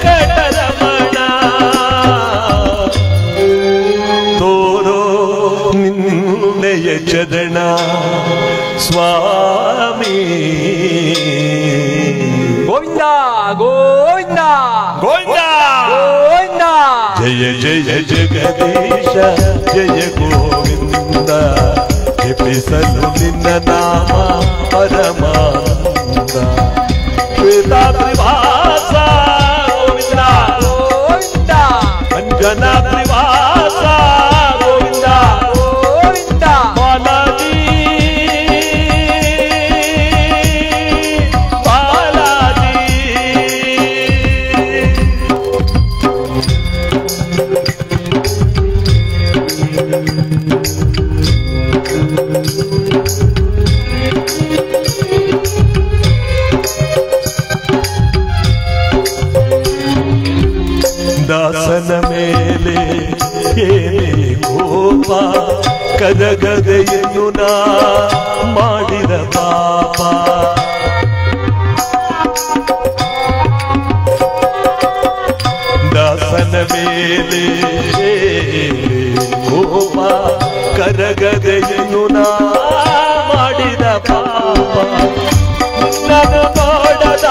ವೆಂಕಟರಮಣ ತೋರೋ ನಿನ್ನೆಯ ಚರಣ ಸ್ವಾಮಿ. ಗೋವಿಂದ ಗೋವಿಂದ ಗೋವಿಂದ ಗೋವಿಂದ. ಜಯ ಜಯ ಜಗದೀಶ ಜಯ ಗೋವಿಂದ. ಜಪಿಸಲು ನಿನ್ನ ನಾಮ ಪರಮಾನಂದ. ಶ್ವೇತಾದ್ರಿವಾಸ ಗೋವಿಂದ ಗೋವಿಂದ. ಅಂಜನಾದ್ರಿವಾಸ ಗೋವಿಂದ ಗೋವಿಂದ. ಬಾಲಾಜಿ ಬಾಲಾಜಿ. ದಾಸನ ಮೇಲೆ ಏನೇ ಕೋಪ ಕರಗದೆಯನ್ನು ನಾ ಮಾಡಿದ ಪಾಪ. ದಾಸನ ಮೇಲೆ ಕೋಪ ಕರಗದೆಯನ್ನು ನಾ ಮಾಡಿದ ಪಾಪ. ನಾನು ನೋಡದ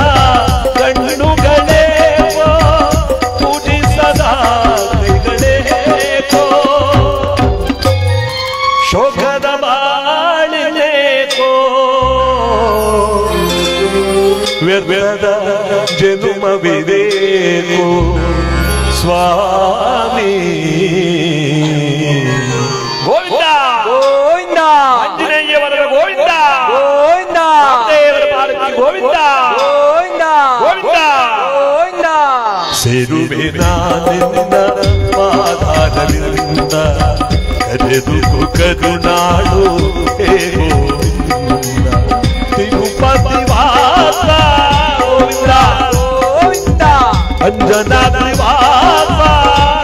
ಕಣ್ಣುಗಳೇ ಶೋಕದ ಬಾಳಿನೇಕೋ ವ್ಯರ್ಥದ ಜನುಮವಿದೇಕೋ ಸ್ವಾಮಿ. ಗೋವಿಂದ ಗೋವಿಂದ. ಆಂಜನೇಯವರ ಗೋವಿಂದ ಗೋವಿಂದ. ದೇವರ ಪಾಲಕಿ ಗೋವಿಂದ ಗೋವಿಂದ. ಗೋವಿಂದ. ಗೋವಿಂದ. ಸೇರುವೆ ನಾನಿಂದ ಪಾದಾರವಿಂದ ಕರೆದು ಕರುನಾಡು ಹೇ ಗೋವಿಂದ. ತಿರುಪತಿ ವಾಸ ಗೋವಿಂದ ಗೋವಿಂದ. ಅಂಜನಾದ್ರಿ ವಾಸ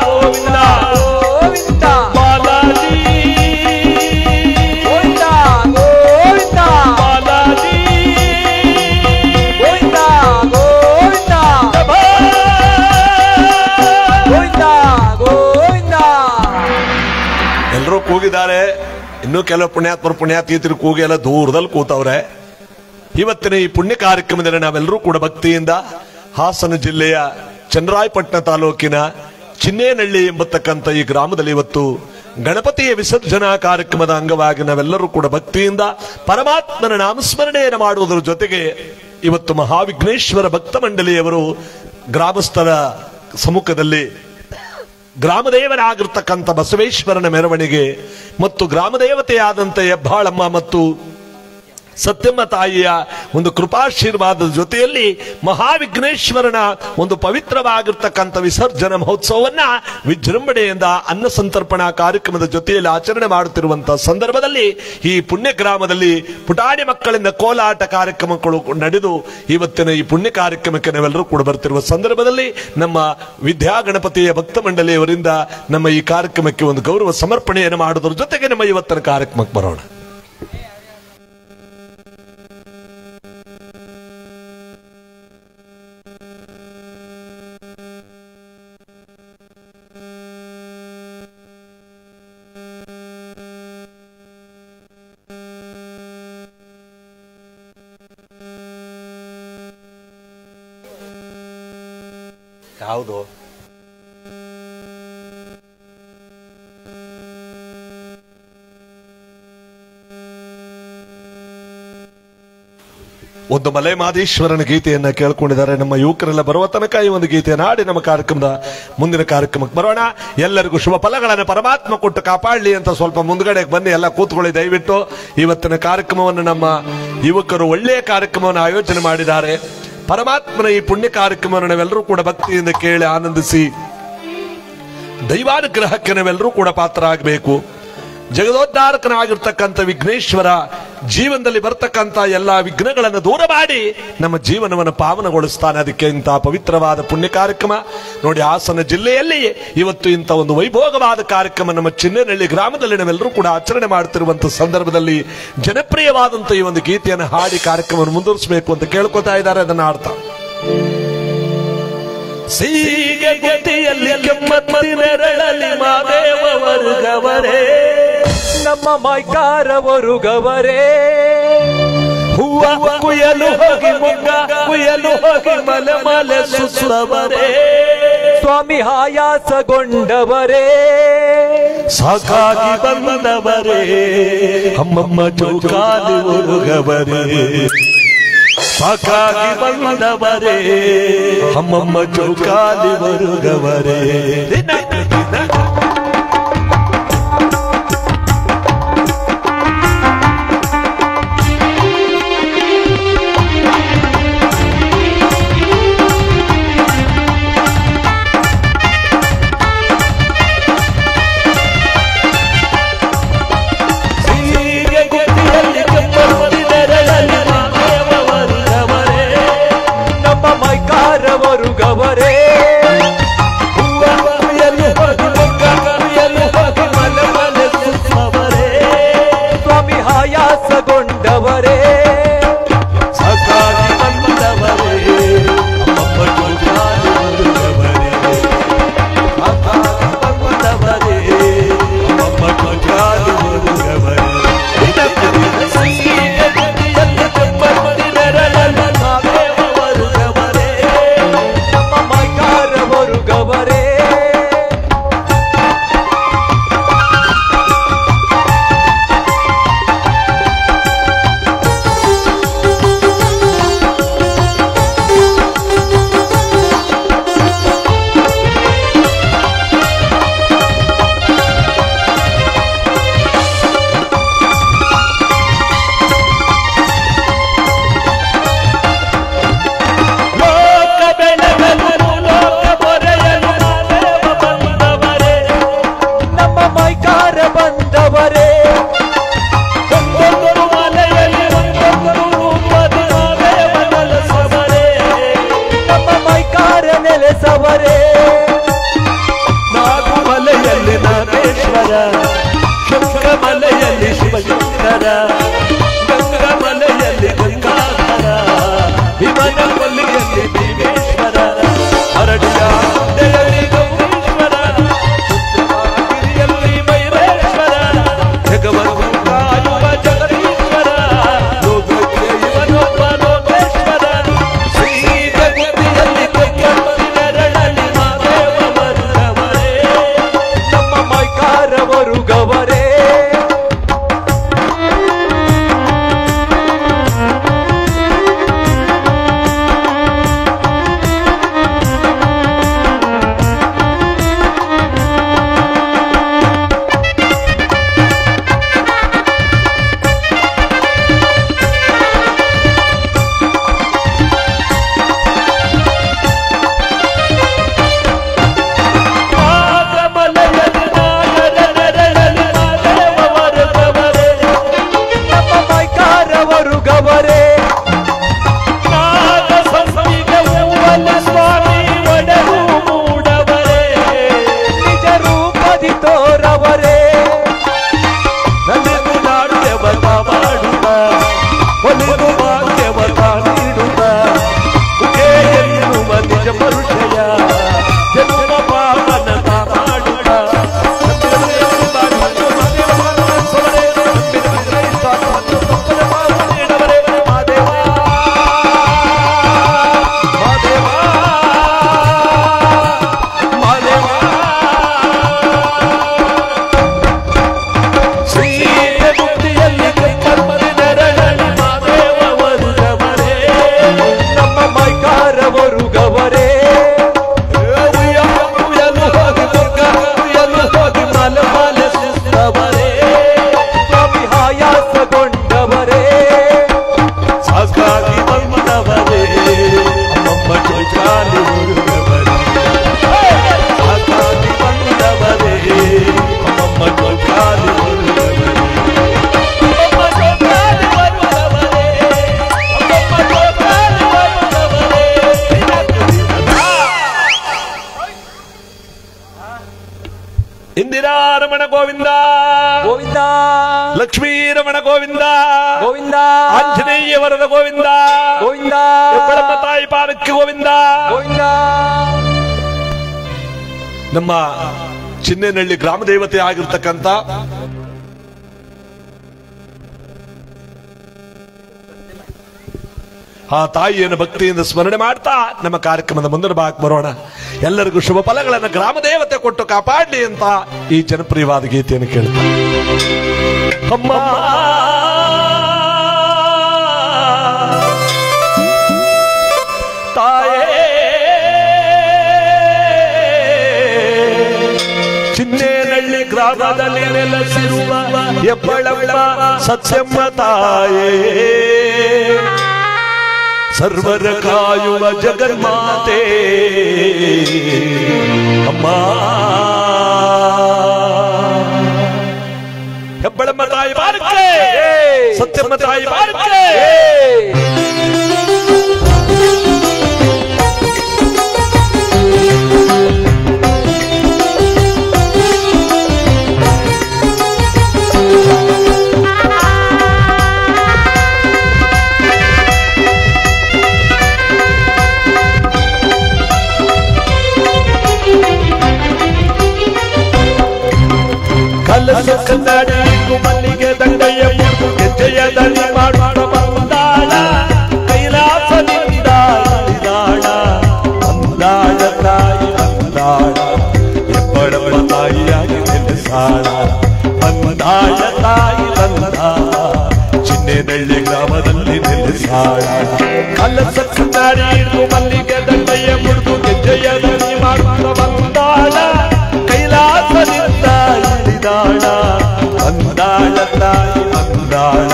ಗೋವಿಂದ ಗೋವಿಂದ. ಬಾಲಾಜಿ ಗೋವಿಂದ ಗೋವಿಂದ. ಬಾಲಾಜಿ ಗೋವಿಂದ ಗೋವಿಂದ. ಗೋವಿಂದ ಗೋವಿಂದ. ಎಲ್ಲರೂ ಕೂಗಿದ್ದಾರೆ. ಇನ್ನೂ ಕೆಲವು ಪುಣ್ಯಾತ್ಮರು ಕೂಗಿ ಎಲ್ಲ ದೂರದಲ್ಲಿ ಕೂತವ್ರೆ. ಇವತ್ತಿನ ಈ ಪುಣ್ಯ ಕಾರ್ಯಕ್ರಮದಲ್ಲಿ ನಾವೆಲ್ಲರೂ ಕೂಡ ಭಕ್ತಿಯಿಂದ ಹಾಸನ ಜಿಲ್ಲೆಯ ಚನ್ನರಾಯಪಟ್ಟಣ ತಾಲೂಕಿನ ಚಿನ್ನೇನಹಳ್ಳಿ ಎಂಬತಕ್ಕಂಥ ಈ ಗ್ರಾಮದಲ್ಲಿ ಇವತ್ತು ಗಣಪತಿಯ ವಿಸರ್ಜನಾ ಕಾರ್ಯಕ್ರಮದ ಅಂಗವಾಗಿ ನಾವೆಲ್ಲರೂ ಕೂಡ ಭಕ್ತಿಯಿಂದ ಪರಮಾತ್ಮನ ನಾಮಸ್ಮರಣೆಯನ್ನು ಮಾಡುವುದರ ಜೊತೆಗೆ ಇವತ್ತು ಮಹಾವಿಘ್ನೇಶ್ವರ ಭಕ್ತ ಮಂಡಳಿಯವರು ಗ್ರಾಮಸ್ಥರ ಸಮ್ಮುಖದಲ್ಲಿ ಗ್ರಾಮದೇವರಾಗಿರ್ತಕ್ಕಂಥ ಬಸವೇಶ್ವರನ ಮೆರವಣಿಗೆ ಮತ್ತು ಗ್ರಾಮದೇವತೆಯಾದಂಥ ಹೆಬ್ಬಾಳಮ್ಮ ಮತ್ತು ಸತ್ಯಮ್ಮ ತಾಯಿಯ ಒಂದು ಕೃಪಾಶೀರ್ವಾದದ ಜೊತೆಯಲ್ಲಿ ಮಹಾವಿಘ್ನೇಶ್ವರನ ಒಂದು ಪವಿತ್ರವಾಗಿರ್ತಕ್ಕಂಥ ವಿಸರ್ಜನಾ ಮಹೋತ್ಸವವನ್ನ ವಿಜೃಂಭಣೆಯಿಂದ ಅನ್ನ ಸಂತರ್ಪಣಾ ಕಾರ್ಯಕ್ರಮದ ಜೊತೆಯಲ್ಲಿ ಆಚರಣೆ ಮಾಡುತ್ತಿರುವಂತಹ ಸಂದರ್ಭದಲ್ಲಿ ಈ ಪುಣ್ಯ ಗ್ರಾಮದಲ್ಲಿ ಪುಟಾಣಿ ಮಕ್ಕಳಿಂದ ಕೋಲಾಟ ಕಾರ್ಯಕ್ರಮಗಳು ನಡೆದು ಇವತ್ತಿನ ಈ ಪುಣ್ಯ ಕಾರ್ಯಕ್ರಮಕ್ಕೆ ನಾವೆಲ್ಲರೂ ಕೂಡ ಬರ್ತಿರುವ ಸಂದರ್ಭದಲ್ಲಿ ನಮ್ಮ ವಿದ್ಯಾ ಗಣಪತಿಯ ಭಕ್ತ ಮಂಡಳಿಯವರಿಂದ ನಮ್ಮ ಈ ಕಾರ್ಯಕ್ರಮಕ್ಕೆ ಒಂದು ಗೌರವ ಸಮರ್ಪಣೆಯನ್ನು ಮಾಡುವುದರ ಜೊತೆಗೆ ನಮ್ಮ ಇವತ್ತಿನ ಕಾರ್ಯಕ್ರಮಕ್ಕೆ ಬರೋಣ. ಯಾವುದು ಒಂದು ಮಲೆ ಮಾದೇಶ್ವರನ ಗೀತೆಯನ್ನ ಕೇಳ್ಕೊಂಡಿದ್ದಾರೆ ನಮ್ಮ ಯುವಕರೆಲ್ಲ ಬರುವ ತನಕ ಈ ಒಂದು ಗೀತೆಯನ್ನು ಹಾಡಿ ನಮ್ಮ ಕಾರ್ಯಕ್ರಮದ ಮುಂದಿನ ಕಾರ್ಯಕ್ರಮಕ್ಕೆ ಬರೋಣ. ಎಲ್ಲರಿಗೂ ಶುಭ ಫಲಗಳನ್ನು ಪರಮಾತ್ಮ ಕೊಟ್ಟು ಕಾಪಾಡಲಿ ಅಂತ ಸ್ವಲ್ಪ ಮುಂದ್ಗಡೆ ಬನ್ನಿ, ಎಲ್ಲ ಕೂತ್ಕೊಳ್ಳಿ ದಯವಿಟ್ಟು. ಇವತ್ತಿನ ಕಾರ್ಯಕ್ರಮವನ್ನು ನಮ್ಮ ಯುವಕರು ಒಳ್ಳೆಯ ಕಾರ್ಯಕ್ರಮವನ್ನು ಆಯೋಜನೆ ಮಾಡಿದ್ದಾರೆ. ಪರಮಾತ್ಮನ ಈ ಪುಣ್ಯ ಕಾರ್ಯಕ್ರಮವನ್ನು ನಾವೆಲ್ಲರೂ ಕೂಡ ಭಕ್ತಿಯಿಂದ ಕೇಳಿ ಆನಂದಿಸಿ ದೈವಾನುಗ್ರಹಕ್ಕೆ ನಾವೆಲ್ಲರೂ ಕೂಡ ಪಾತ್ರ ಆಗಬೇಕು. ಜಗದೋದ್ಧಾರಕನಾಗಿರ್ತಕ್ಕಂಥ ವಿಘ್ನೇಶ್ವರ ಜೀವನದಲ್ಲಿ ಬರ್ತಕ್ಕಂಥ ಎಲ್ಲಾ ವಿಘ್ನಗಳನ್ನು ದೂರ ಮಾಡಿ ನಮ್ಮ ಜೀವನವನ್ನು ಪಾವನಗೊಳಿಸ್ತಾನೆ. ಅದಕ್ಕೆ ಇಂತಹ ಪವಿತ್ರವಾದ ಪುಣ್ಯ ಕಾರ್ಯಕ್ರಮ ನೋಡಿ. ಹಾಸನ ಜಿಲ್ಲೆಯಲ್ಲಿ ಇವತ್ತು ಇಂಥ ಒಂದು ವೈಭೋಗವಾದ ಕಾರ್ಯಕ್ರಮ ನಮ್ಮ ಚಿನ್ನೇನಹಳ್ಳಿ ಗ್ರಾಮದಲ್ಲಿ ನಾವೆಲ್ಲರೂ ಕೂಡ ಆಚರಣೆ ಮಾಡುತ್ತಿರುವಂತಹ ಸಂದರ್ಭದಲ್ಲಿ ಜನಪ್ರಿಯವಾದಂಥ ಈ ಒಂದು ಗೀತೆಯನ್ನು ಹಾಡಿ ಕಾರ್ಯಕ್ರಮವನ್ನು ಮುಂದುವರಿಸಬೇಕು ಅಂತ ಕೇಳ್ಕೊತಾ ಇದ್ದಾರೆ. ಅದನ್ನು ಆಡ್ತಾ ಸೀಗೆ ಗೊತ್ತಿಯಲ್ಲಿ ಕೆಮ್ಮತ್ತಿನೆರಳಲಿ ಮಾದೇವ ವರ್ಗವರೇ ನಮ್ಮ ಮೈಕಾರವರು ಗವರೇ ಹೂವ ಕುಯಲು ಹೋಗಿ ಮೊಗ್ಗ ಕುಯಲು ಹೋಗಿ ಮಲೆ ಮಲೆ ಸುತ್ತವರೇ ಸ್ವಾಮಿ ಆಯಾಸಗೊಂಡವರೇ ಸಾಕಾಗಿ ಬಂದವರೇ ಅಮ್ಮಮ್ಮ ಚೌಕಾಲಿ ಒರುಗವರೇ ಸಾಕಾಗಿ ಬಂದವರೇ ಅಮ್ಮಮ್ಮ ಚೌಕಾಲಿ ಒರುಗವರೇ ಮೈಕಾರವರು ಗವರೇ ಸ್ವಾಮಿ ಆಯಾಸಗೊಂಡವರೇ ಸಾಕಾಗಿ ಬಂದವರೇ ಅಮ್ಮಮ್ಮ ಚೌಕಾಲಿ ಒರುಗವರೇ ಸಾಕಾಗಿ ಬಂದವರೇ ಅಮ್ಮಮ್ಮ ಚೌಕಾಲಿ ಒರುಗವರೇ ಗವರೇ ಬಂದವರೇ ಒಂದೊಂದು ಮಲೆಯಲ್ಲಿ ಒಂದೊಂದು ರೂಪದಿ ಮಾದೇವ ನೆಲೆಸವರೇ ನಮ್ಮ ಮೈಕಾರ ನೆಲೆಸವರೇ ನಾಗು ಮಲೆಯಲ್ಲಿ ನಾಗೇಶ್ವರ ಶಂಕ ಮಲೆಯಲ್ಲಿ ಶಿವಶಂಕರ ಗಂಗಾ ಮಲೆಯಲ್ಲಿ ಗಂಗಾಧರ ಹಿಮನ ಕೊಲ್ಲಿಯಲ್ಲಿ ಭೀಮೇಶ್ವರ ಹರಡಿಯ ದೆಯಲ್ಲಿ ಗೌರೀಶ್ವರ ಗಿರಿಯಲ್ಲಿ ಭೈರೇಶ್ವರ ಜಗವನ್ನು ಕಾಯುವ ಜಗದೀಶ್ವರ ಲೋಕಕ್ಕೆ ಇವನೊಬ್ಬ ಲೋಕೇಶ್ವರ ಶ್ರೀ ಜಗತ್ತಿಯಲ್ಲಿ ನೆರಳಲಿ ಮಾದೇವ ವರ್ಗವರೇ ನಮ್ಮ ಮೈಕಾರವರು ಗವರೇ ಗವರೇ ನಾಗ ಸಂಪಿಗೆ ಹೂವಲ್ಲಿ ಸ್ವಾಮಿ ಒಡೆದು ಮೂಡವರೇ ನಿಜ ರೂಪದಿ ತೋರವರೇ ನನ್ನೆಂದು ನಾಡು ದೇವತ ಮಾಡುತ್ತ ಒಲಿದು ಭಾಗ್ಯವತ ನೀಡುತ್ತ ಮುಖೇ ಎನ್ನುವ ನಿಜ ಪರುಷಯ ಜನ್ಮ ಪಾವನತ ಮಾಡುತ್ತ ನಮ್ಮ ಮೈಕಾರವರು ಗವರೇ ಸ್ವಾಮಿ ಆಯಾಸಗೊಂಡವರೇ ಸಾಕಾಗಿ ಬಂದವರೇ ಅಮ್ಮಮ್ಮ ಚೌಕಾಲಿ ಒರುಗವರೇ ಸಾಕಾಗಿ ಬಂದವರೇ ಅಮ್ಮಮ್ಮ ಚೌಕಾಲಿ ಒರುಗವರೇ ಅಮ್ಮಮ್ಮ ಚೌಕಾಲಿ ಒರುಗವರೇ ಅಮ್ಮಮ್ಮ ಚೌಕಾಲಿ ಒರುಗವರೇ ಇಂದಿರಾರಮಣ ಗೋವಿಂದ ಗೋವಿಂದ ಲಕ್ಷ್ಮೀರಮಣ ಗೋವಿಂದ ಗೋವಿಂದ ಆಂಜನೇಯ ವರದ ಗೋವಿಂದ ಗೋವಿಂದ ಹೆಬ್ಬಳಮ್ಮ ತಾಯಿ ಪಾದಕ್ಕೆ ಗೋವಿಂದ ಗೋವಿಂದ ನಮ್ಮ ಚಿನ್ನೇನಹಳ್ಳಿ ಗ್ರಾಮ ದೇವತೆ ಆಗಿರ್ತಕ್ಕಂಥ ಆ ತಾಯಿಯನ್ನು ಭಕ್ತಿಯಿಂದ ಸ್ಮರಣೆ ಮಾಡ್ತಾ ನಮ್ಮ ಕಾರ್ಯಕ್ರಮದ ಮುಂದಿನ ಭಾಗಕ್ಕೆ ಬರೋಣ. ಎಲ್ಲರಿಗೂ ಶುಭ ಫಲಗಳನ್ನು ಗ್ರಾಮ ದೇವತೆ ಕೊಟ್ಟು ಕಾಪಾಡಲಿ ಅಂತ ಈ ಜನಪ್ರಿಯವಾದ ಗೀತೆಯನ್ನು ಕೇಳ್ತಾ ಅಮ್ಮ ತಾಯೇ ಚಿನ್ನೇನಹಳ್ಳಿ ಗ್ರಾಮದಲ್ಲಿ ನೆಲೆಸಿರುವ ಹೆಬ್ಬಳಮ್ಮ ಸತ್ಯಮ್ಮ ತಾಯೇ ಸರ್ವರ ಕಾಯುವ ಜಗನ್ಮಾತೆ ಅಮ್ಮ ಹೆಬ್ಬಳಮ್ಮ ತಾಯಿ ಬಾರಕ್ಕೆ, ಸತ್ಯಮ್ಮ ತಾಯಿ ಬಾರಕ್ಕೆ. ಕಲಸ ಕನ್ನಡಿ ಮಲ್ಲಿಗೆ ದಂಡೆಯ ಗೆಜ್ಜೆಯ ದನಿ ಮಾಡುವ ಬಂದಾಳ ಕೈಲಾಸದಿಂದ ಇಳಿದಾಳ ಬಂದಾಳ ತಾಯಿ ಬಂದಾಳ ಹೆಬ್ಬಳಮ್ಮ ತಾಯಿಯಾಗಿ ನೆಲೆಸಾಳ ಬಂದಾಳ ತಾಯಿ ಬಂದಾಳ ಚಿನ್ನೇನಹಳ್ಳಿ ಗ್ರಾಮದಲ್ಲಿ ನೆಲೆಸಾಳ. ಕಲಸ ಕನ್ನಡಿ ಮಲ್ಲಿಗೆ ದಂಡೆಯ ಮುಡಿದು ಗೆಜ್ಜೆಯ ದನಿ ಮಾಡುವ ಬಂದಾಳ ಕೈಲಾಸದಿಂದ ಇಳಿದಾಳ ಬಂದಾಳ ತಾಯಿ ಬಂದಾಳ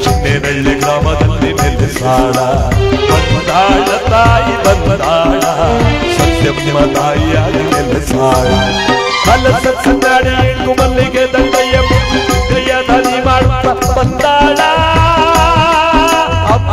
ಚಿನ್ನೇನಹಳ್ಳಿ ಗ್ರಾಮದಲ್ಲಿ ನೆಲೆಸಾಳ ಬಂದಾಳ ತಾಯಿ ಬಂದಾಳ ಸತ್ಯಮ್ಮ ತಾಯಿಯಾಗಿ ನೆಲೆಸಾಳ. ಕಲಸ ಕನ್ನಡಿ ಮಲ್ಲಿಗೆ ದಂಡೆಯ ಮುಡಿಯ ದನಿ ಮಾಡುವ ಬಂದಾಳ ಅಮ್ಮ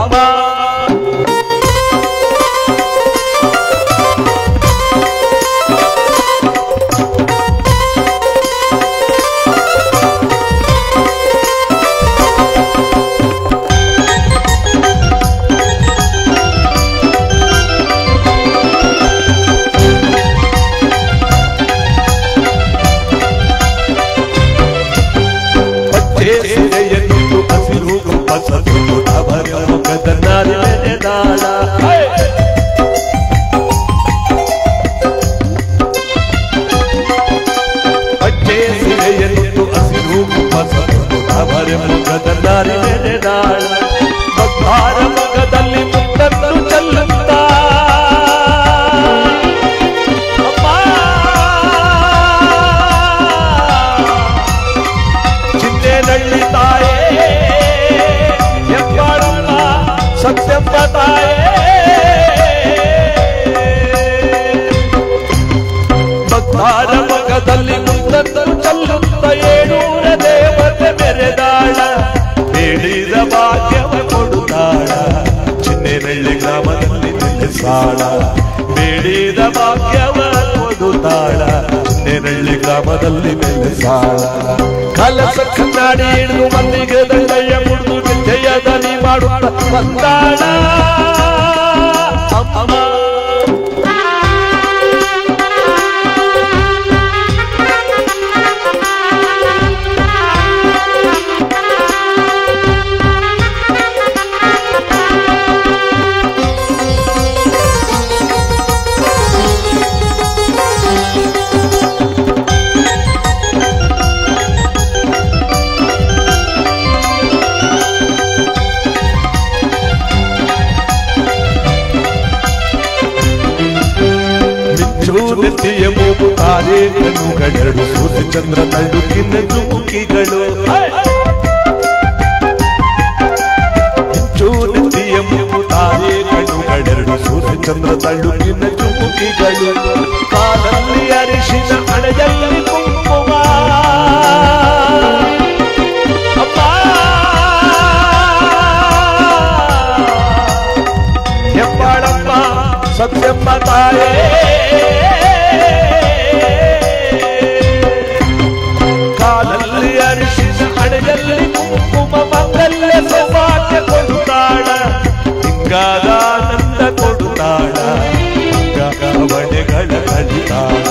ಮುಖದಲ್ಲಿ ಮುತ್ತನ್ನು ಚೆಲ್ಲುತ್ತಾ ಚಿನ್ನೇನಹಳ್ಳಿ ತಾಯೇ ಹೆಬ್ಬಳಮ್ಮ ಸತ್ಯಮ್ಮ ತಾಯೇ ಭಕ್ತರ ಮುಖದಲ್ಲಿ ಮುತ್ತನ್ನು ಚೆಲ್ಲುತ್ತ ಏಳೂರ ದೇವತೆ ಮೆರೆದಾಳ ಬೇಡಿದ ಭಾಗ್ಯವ ಕೊಡುತ್ತಾಳ ಚಿನ್ನೇನಹಳ್ಳಿ ಗ್ರಾಮದಲ್ಲಿ ನೆಲೆಸಾಳ ಬೇಡಿದ ಭಾಗ್ಯವ ಕೊಡುತ್ತಾಳ ಚಿನ್ನೇನಹಳ್ಳಿ ಗ್ರಾಮದಲ್ಲಿ ನೆಲೆಸಾಳ. ಕಲಸ ಕನ್ನಡಿ ಹಿಡಿದು ಮಲ್ಲಿಗೆ ದಂಡೆಯ ಮುಡಿದು ಗೆಜ್ಜೆಯ ದನಿ ಮಾಡುತ್ತ ಬಂದಾಳ ಅಮ್ಮ ನೆತ್ತಿಯ ಮೂಗು ತಾರೆ ಕಣ್ಣುಗಳೆರಡು ಸೂರ್ಯ ಚಂದ್ರ ನಡುಕಿನ ಜುಮುಕಿಗಳು ನೆತ್ತಿಯ ಮೂಗು ತಾರೆ ಕಣ್ಣುಗಳೆರಡು ಸೂರ್ಯ ಚಂದ್ರ ನಡುಕಿನ ಜುಮುಕಿಗಳು ಕಾಲಲ್ಲಿ ಅರಿಶಿನ ಹಣೆಯಲ್ಲಿ ಕುಂಕುಮ ಅಮ್ಮ ಹೆಬ್ಬಳಮ್ಮ ಸತ್ಯಮ್ಮ ತಾಯೇ ಕಾಲಲ್ಲಿ ಅರಿಶಿನ ಹಣೆಯಲ್ಲಿ ಕುಂಕುಮ ಮಂಗಲ್ಯ ಸೌಭಾಗ್ಯ ಕೊಡುತ್ತಾಳ ಹಿಂಗಾದ ಆನಂದ ಕೊಡುತ್ತಾಳ ಹಿಂಗಾದ ಬಳೆಗಳ ಕಲಿತಾಳ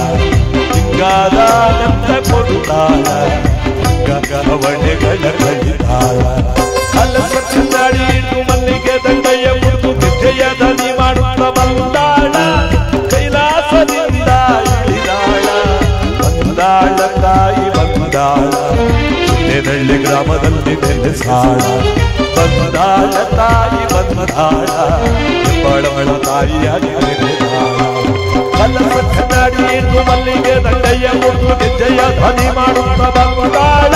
ಗಂಗಾದಾನಂದ ಕೊಡುತ್ತಾಳ ಗಗವಣೆಗಳ ಕಲಿತಾಳ ಕಲಸ ಕನ್ನಡಿ ಇಟ್ಟು ಮಲ್ಲಿಗೆ ದಂಡೆಯ ಮುಟ್ಟು ವಿದ್ಯೆಯ ದನಿ ಮಾಡುತ್ತ ಬಂದಾಳ ಕೈಲಾಸದಿಂದ ಇಳಿದಾಳ ಬಂದಾಳ ತಾಯಿ ಬಂದಾಳ ಚಿನ್ನೆದಳ್ಳಿ ಗ್ರಾಮದಲ್ಲಿ ನೆಲೆಸಾಳ ಬಂದಾಳ ತಾಯಿ ಬಂದಾಳ ಹೆಬ್ಬಾಳವಳ ತಾಯಿಯಾಗಿ ನೆಲೆಸಾಳ ಕಲಸ ಕನ್ನಡಿ ಇಟ್ಟು ಮಲ್ಲಿಗೆ ದಂಡೆಯ ಮುಟ್ಟು ವಿದ್ಯೆಯ ಧ್ವನಿ ಮಾಡುತ್ತ ಬಂದಾಳ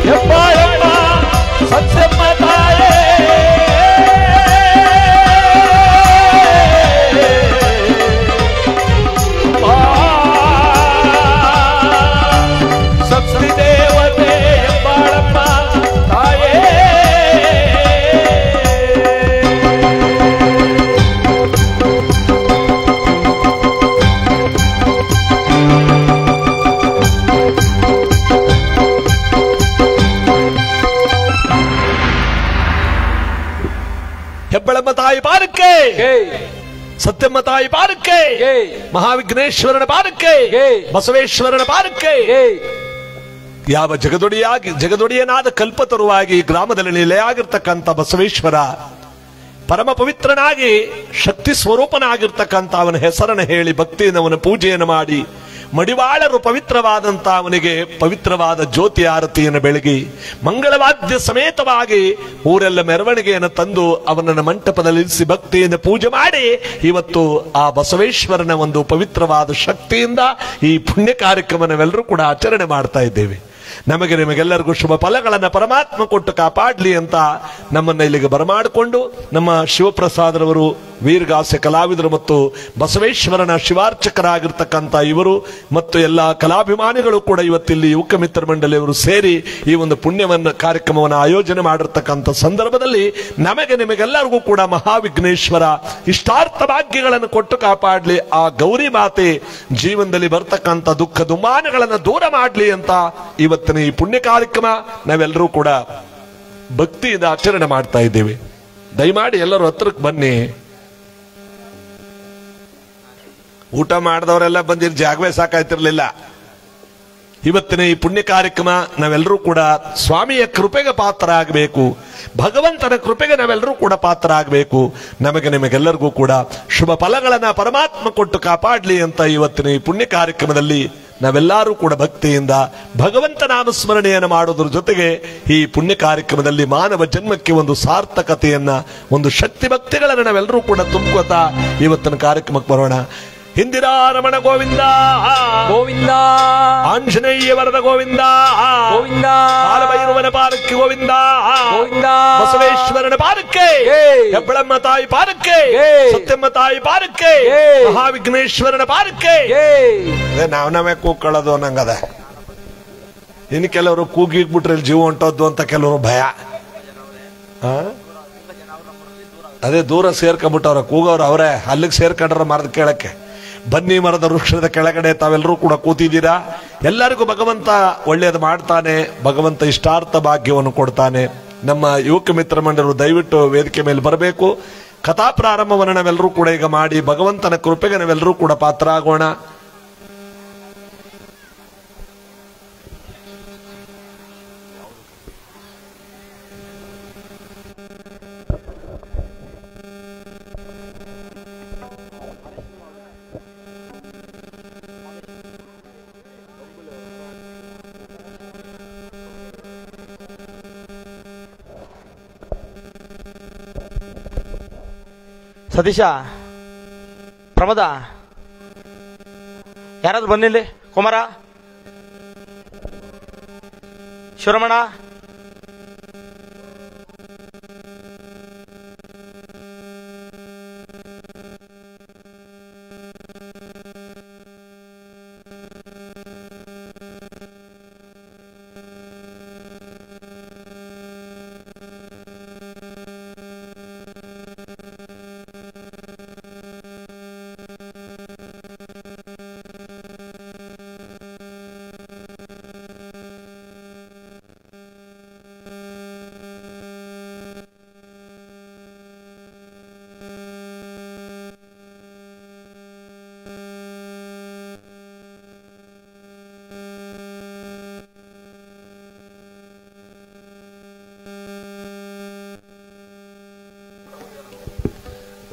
ಹೆಬ್ಬಾಳಮ್ಮ ಸತ್ಯಮ್ಮ ತಾಯೇ ಸತ್ಯ ದೇವತೆ ಹೆಬ್ಬಾಳಮ್ಮ ತಾಯೇ ಹೆಬ್ಬಳಮ್ಮ ತಾಯಿ ಪಾದಕ್ಕೆ ಸತ್ಯಮ್ಮ ತಾಯಿ ಪಾದಕ್ಕೆ ಮಹಾವಿಘ್ನೇಶ್ವರನ ಪಾದಕ್ಕೆ ಬಸವೇಶ್ವರನ ಪಾದಕ್ಕೆ ಯಾವ ಜಗದೊಡೆಯನಾದ ಕಲ್ಪತರುವಾಗಿ ಗ್ರಾಮದಲ್ಲಿ ನೆಲೆಯಾಗಿರ್ತಕ್ಕಂಥ ಬಸವೇಶ್ವರ ಪರಮ ಪವಿತ್ರನಾಗಿ ಶಕ್ತಿ ಸ್ವರೂಪನಾಗಿರ್ತಕ್ಕಂಥ ಅವನ ಹೆಸರನ್ನು ಹೇಳಿ ಭಕ್ತಿಯಿಂದ ಅವನ ಪೂಜೆಯನ್ನು ಮಾಡಿ ಮಡಿವಾಳರು ಪವಿತ್ರವಾದಂತ ಅವನಿಗೆ ಪವಿತ್ರವಾದ ಜ್ಯೋತಿ ಆರತಿಯನ್ನು ಬೆಳಗಿ ಮಂಗಳವಾದ್ಯ ಸಮೇತವಾಗಿ ಊರೆಲ್ಲ ಮೆರವಣಿಗೆಯನ್ನು ತಂದು ಅವನನ್ನು ಮಂಟಪದಲ್ಲಿ ಇರಿಸಿ ಭಕ್ತಿಯಿಂದ ಪೂಜೆ ಮಾಡಿ ಇವತ್ತು ಆ ಬಸವೇಶ್ವರನ ಒಂದು ಪವಿತ್ರವಾದ ಶಕ್ತಿಯಿಂದ ಈ ಪುಣ್ಯ ಕಾರ್ಯಕ್ರಮ ನಾವೆಲ್ಲರೂ ಕೂಡ ಆಚರಣೆ ಮಾಡ್ತಾ ಇದ್ದೇವೆ. ನಮಗೆ ನಿಮಗೆಲ್ಲರಿಗೂ ಶುಭ ಫಲಗಳನ್ನು ಪರಮಾತ್ಮ ಕೊಟ್ಟು ಕಾಪಾಡಲಿ ಅಂತ ನಮ್ಮನ್ನ ಇಲ್ಲಿಗೆ ಬರಮಾಡಿಕೊಂಡು ನಮ್ಮ ಶಿವಪ್ರಸಾದರವರು ವೀರಗಾಸೆ ಕಲಾವಿದರು ಮತ್ತು ಬಸವೇಶ್ವರನ ಶಿವಾರ್ಚಕರಾಗಿರ್ತಕ್ಕಂಥ ಇವರು ಮತ್ತು ಎಲ್ಲ ಕಲಾಭಿಮಾನಿಗಳು ಕೂಡ ಇವತ್ತಿಲ್ಲಿ ಯುವಕ ಮಿತ್ರ ಮಂಡಳಿಯವರು ಸೇರಿ ಈ ಒಂದು ಪುಣ್ಯವನ್ನು ಕಾರ್ಯಕ್ರಮವನ್ನು ಆಯೋಜನೆ ಮಾಡಿರ್ತಕ್ಕಂಥ ಸಂದರ್ಭದಲ್ಲಿ ನಮಗೆ ನಿಮಗೆಲ್ಲರಿಗೂ ಕೂಡ ಮಹಾವಿಘ್ನೇಶ್ವರ ಇಷ್ಟಾರ್ಥ ಭಾಗ್ಯಗಳನ್ನು ಕೊಟ್ಟು ಕಾಪಾಡಲಿ. ಆ ಗೌರಿ ಮಾತೆ ಜೀವನದಲ್ಲಿ ಬರ್ತಕ್ಕಂಥ ದುಃಖ ದುಮ್ಮಾನಗಳನ್ನು ದೂರ ಮಾಡಲಿ ಅಂತ ಇವತ್ತಿನ ಈ ಪುಣ್ಯ ಕಾರ್ಯಕ್ರಮ ನಾವೆಲ್ಲರೂ ಕೂಡ ಭಕ್ತಿಯಿಂದ ಆಚರಣೆ ಮಾಡ್ತಾ ಇದ್ದೇವೆ. ದಯಮಾಡಿ ಎಲ್ಲರೂ ಹತ್ರಕ್ಕೆ ಬನ್ನಿ. ಊಟ ಮಾಡಿದವರೆಲ್ಲ ಬಂದಿರ್ ಜಾಗವೇ ಸಾಕಾಯ್ತಿರ್ಲಿಲ್ಲ. ಇವತ್ತಿನ ಈ ಪುಣ್ಯ ಕಾರ್ಯಕ್ರಮ ನಾವೆಲ್ಲರೂ ಕೂಡ ಸ್ವಾಮಿಯ ಕೃಪೆಗೆ ಪಾತ್ರ ಆಗಬೇಕು, ಭಗವಂತನ ಕೃಪೆಗೆ ನಾವೆಲ್ಲರೂ ಕೂಡ ಪಾತ್ರ ಆಗಬೇಕು. ನಮಗೆ ನಿಮಗೆಲ್ಲರಿಗೂ ಕೂಡ ಶುಭ ಫಲಗಳನ್ನ ಪರಮಾತ್ಮ ಕೊಟ್ಟು ಕಾಪಾಡಲಿ ಅಂತ ಇವತ್ತಿನ ಈ ಪುಣ್ಯ ಕಾರ್ಯಕ್ರಮದಲ್ಲಿ ನಾವೆಲ್ಲರೂ ಕೂಡ ಭಕ್ತಿಯಿಂದ ಭಗವಂತ ನಾಮಸ್ಮರಣೆಯನ್ನು ಮಾಡೋದ್ರ ಜೊತೆಗೆ ಈ ಪುಣ್ಯ ಕಾರ್ಯಕ್ರಮದಲ್ಲಿ ಮಾನವ ಜನ್ಮಕ್ಕೆ ಒಂದು ಸಾರ್ಥಕತೆಯನ್ನ, ಒಂದು ಶಕ್ತಿ ಭಕ್ತಿಗಳನ್ನು ನಾವೆಲ್ಲರೂ ಕೂಡ ತುಂಬ್ಕೋತಾ ಇವತ್ತಿನ ಕಾರ್ಯಕ್ರಮಕ್ಕೆ ಬರೋಣ. ಹಿಂದಿರಾ ರಮಣ ಗೋವಿಂದ ಗೋವಿಂದ, ಆಂಜನೇಯ ವರದ ಗೋವಿಂದ ಗೋವಿಂದ, ಕಾಲಭೈರವನ ಪಾದಕ್ಕೆ ಗೋವಿಂದ ಗೋವಿಂದ, ಬಸವೇಶ್ವರನ ಪಾದಕ್ಕೆ, ಹೆಬ್ಬಳಮ್ಮ ತಾಯಿ ಪಾದಕ್ಕೆ, ಸತ್ಯಮ್ಮ ತಾಯಿ ಪಾದಕ್ಕೆ, ಮಹಾವಿಘ್ನೇಶ್ವರನ ಪಾದಕ್ಕೆ. ನಾವೇ ಕೂಗ್ಕೊಳ್ಳೋದು ಅನ್ನಂಗದ. ಇನ್ನು ಕೆಲವರು ಕೂಗಿಗ್ಬಿಟ್ರೆ ಜೀವ ಹೊಂಟೋದ್ದು ಅಂತ ಕೆಲವರು ಭಯ. ಅದೇ ದೂರ ಸೇರ್ಕೊಂಡ್ಬಿಟ್ಟವ್ರ ಕೂಗವ್ರು ಅವರೇ ಅಲ್ಲಿಗೆ ಸೇರ್ಕೊಂಡ್ರ ಮರದ ಕೇಳಕ್ಕೆ. ಬನ್ನಿ ಮರದ ವೃಕ್ಷದ ಕೆಳಗಡೆ ತಾವೆಲ್ಲರೂ ಕೂಡ ಕೂತಿದ್ದೀರಾ. ಎಲ್ಲರಿಗೂ ಭಗವಂತ ಒಳ್ಳೆಯದು ಮಾಡ್ತಾನೆ, ಭಗವಂತ ಇಷ್ಟಾರ್ಥ ಭಾಗ್ಯವನ್ನು ಕೊಡ್ತಾನೆ. ನಮ್ಮ ಯುವಕ ಮಿತ್ರ ಮಂಡಳರು ದಯವಿಟ್ಟು ವೇದಿಕೆ ಮೇಲೆ ಬರಬೇಕು. ಕಥಾ ಪ್ರಾರಂಭವನ್ನು ನಾವೆಲ್ಲರೂ ಕೂಡ ಈಗ ಮಾಡಿ ಭಗವಂತನ ಕೃಪೆಗೆ ನಾವೆಲ್ಲರೂ ಕೂಡ ಪಾತ್ರ ಆಗೋಣ. ಸತೀಶ, ಪ್ರಮದ, ಯಾರಾದ್ರೂ ಬನ್ನಿಲ್ಲಿ. ಕುಮಾರ, ಶಿವರಮಣ,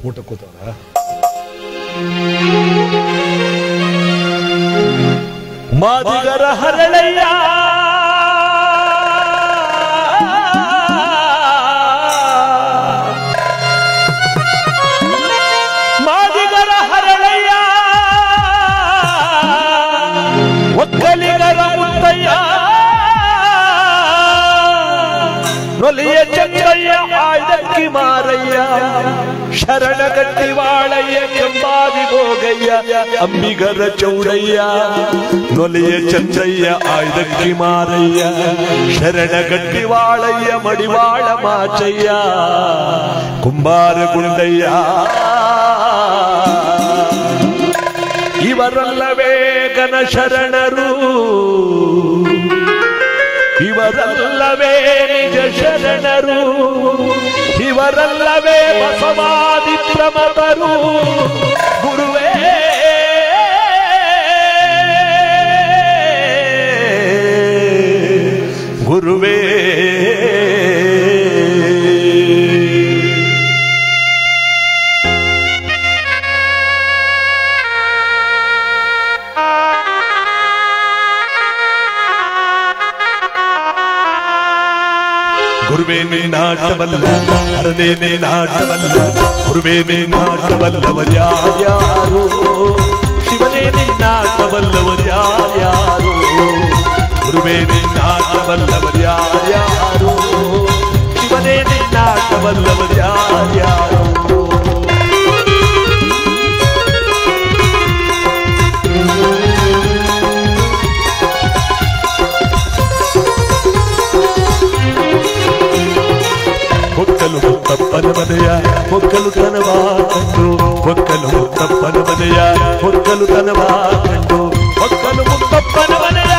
ಊಟ ಕೂತವರ ಮಾದಿಗರ ಹರಳಯ್ಯ ಮಾದಿಗರ ಹರಳಯ್ಯ ಒಕ್ಕಲಿಗರ ಮುತ್ತಯ್ಯ ನೊಲಿಯ ಚಂದ್ರಯ್ಯ ಆಯ್ದಕ್ಕಿ ಮಾರಯ್ಯ ಶರಣಗಟ್ಟಿ ವಾಳಯ್ಯ ಕೆಂಬಾದಿ ಹೋಗಯ್ಯ ಅಂಬಿಗರ ಚೌಡಯ್ಯ ನೊಲಿಯ ಚಂದ್ರಯ್ಯ ಆಯ್ದಕ್ಕಿ ಮಾರಯ್ಯ ಶರಣಗಟ್ಟಿ ವಾಳಯ್ಯ ಮಡಿವಾಳ ಮಾಚಯ್ಯ ಕುಂಬಾರ ಗುಂಡಯ್ಯ ಇವರಲ್ಲವೇ ಗನ ಶರಣರು ಇವರಲ್ಲವೇ ನಿಜ ಶರಣರು ಇವರಲ್ಲವೇ ಬಸವಾದಿ ಪ್ರಮತರು ಗುರುವೇ ಗುರುವೇ ಗುರುವೇ ನಾಟವಲ್ಲ ಅರನೇ ನಾಟವಲ್ಲ ಗುರುವೇ ನಾಟವಲ್ಲವರ್ಯಾರ್ಯಾರು ಶಿವನೇ ನಾಟವಲ್ಲವರ್ಯಾರ್ಯಾರು ಗುರುವೇ ನಾಟವಲ್ಲವರ್ಯಾರ್ಯಾರು ಶಿವನೇ ನಾಟವಲ್ಲವರ್ಯಾರ್ಯಾರು ಒಕ್ಕಲು ಮುತ್ತಪ್ಪನ ಮನೆಯ ಒಕ್ಕಲು ತನವಾ ಕಂಡು ಒಕ್ಕಲು ಮುತ್ತಪ್ಪನ ಮನೆಯ ಒಕ್ಕಲು ತನವಾ ಕಂಡು ಒಕ್ಕಲು ಮುತ್ತಪ್ಪನ ಮನೆಯ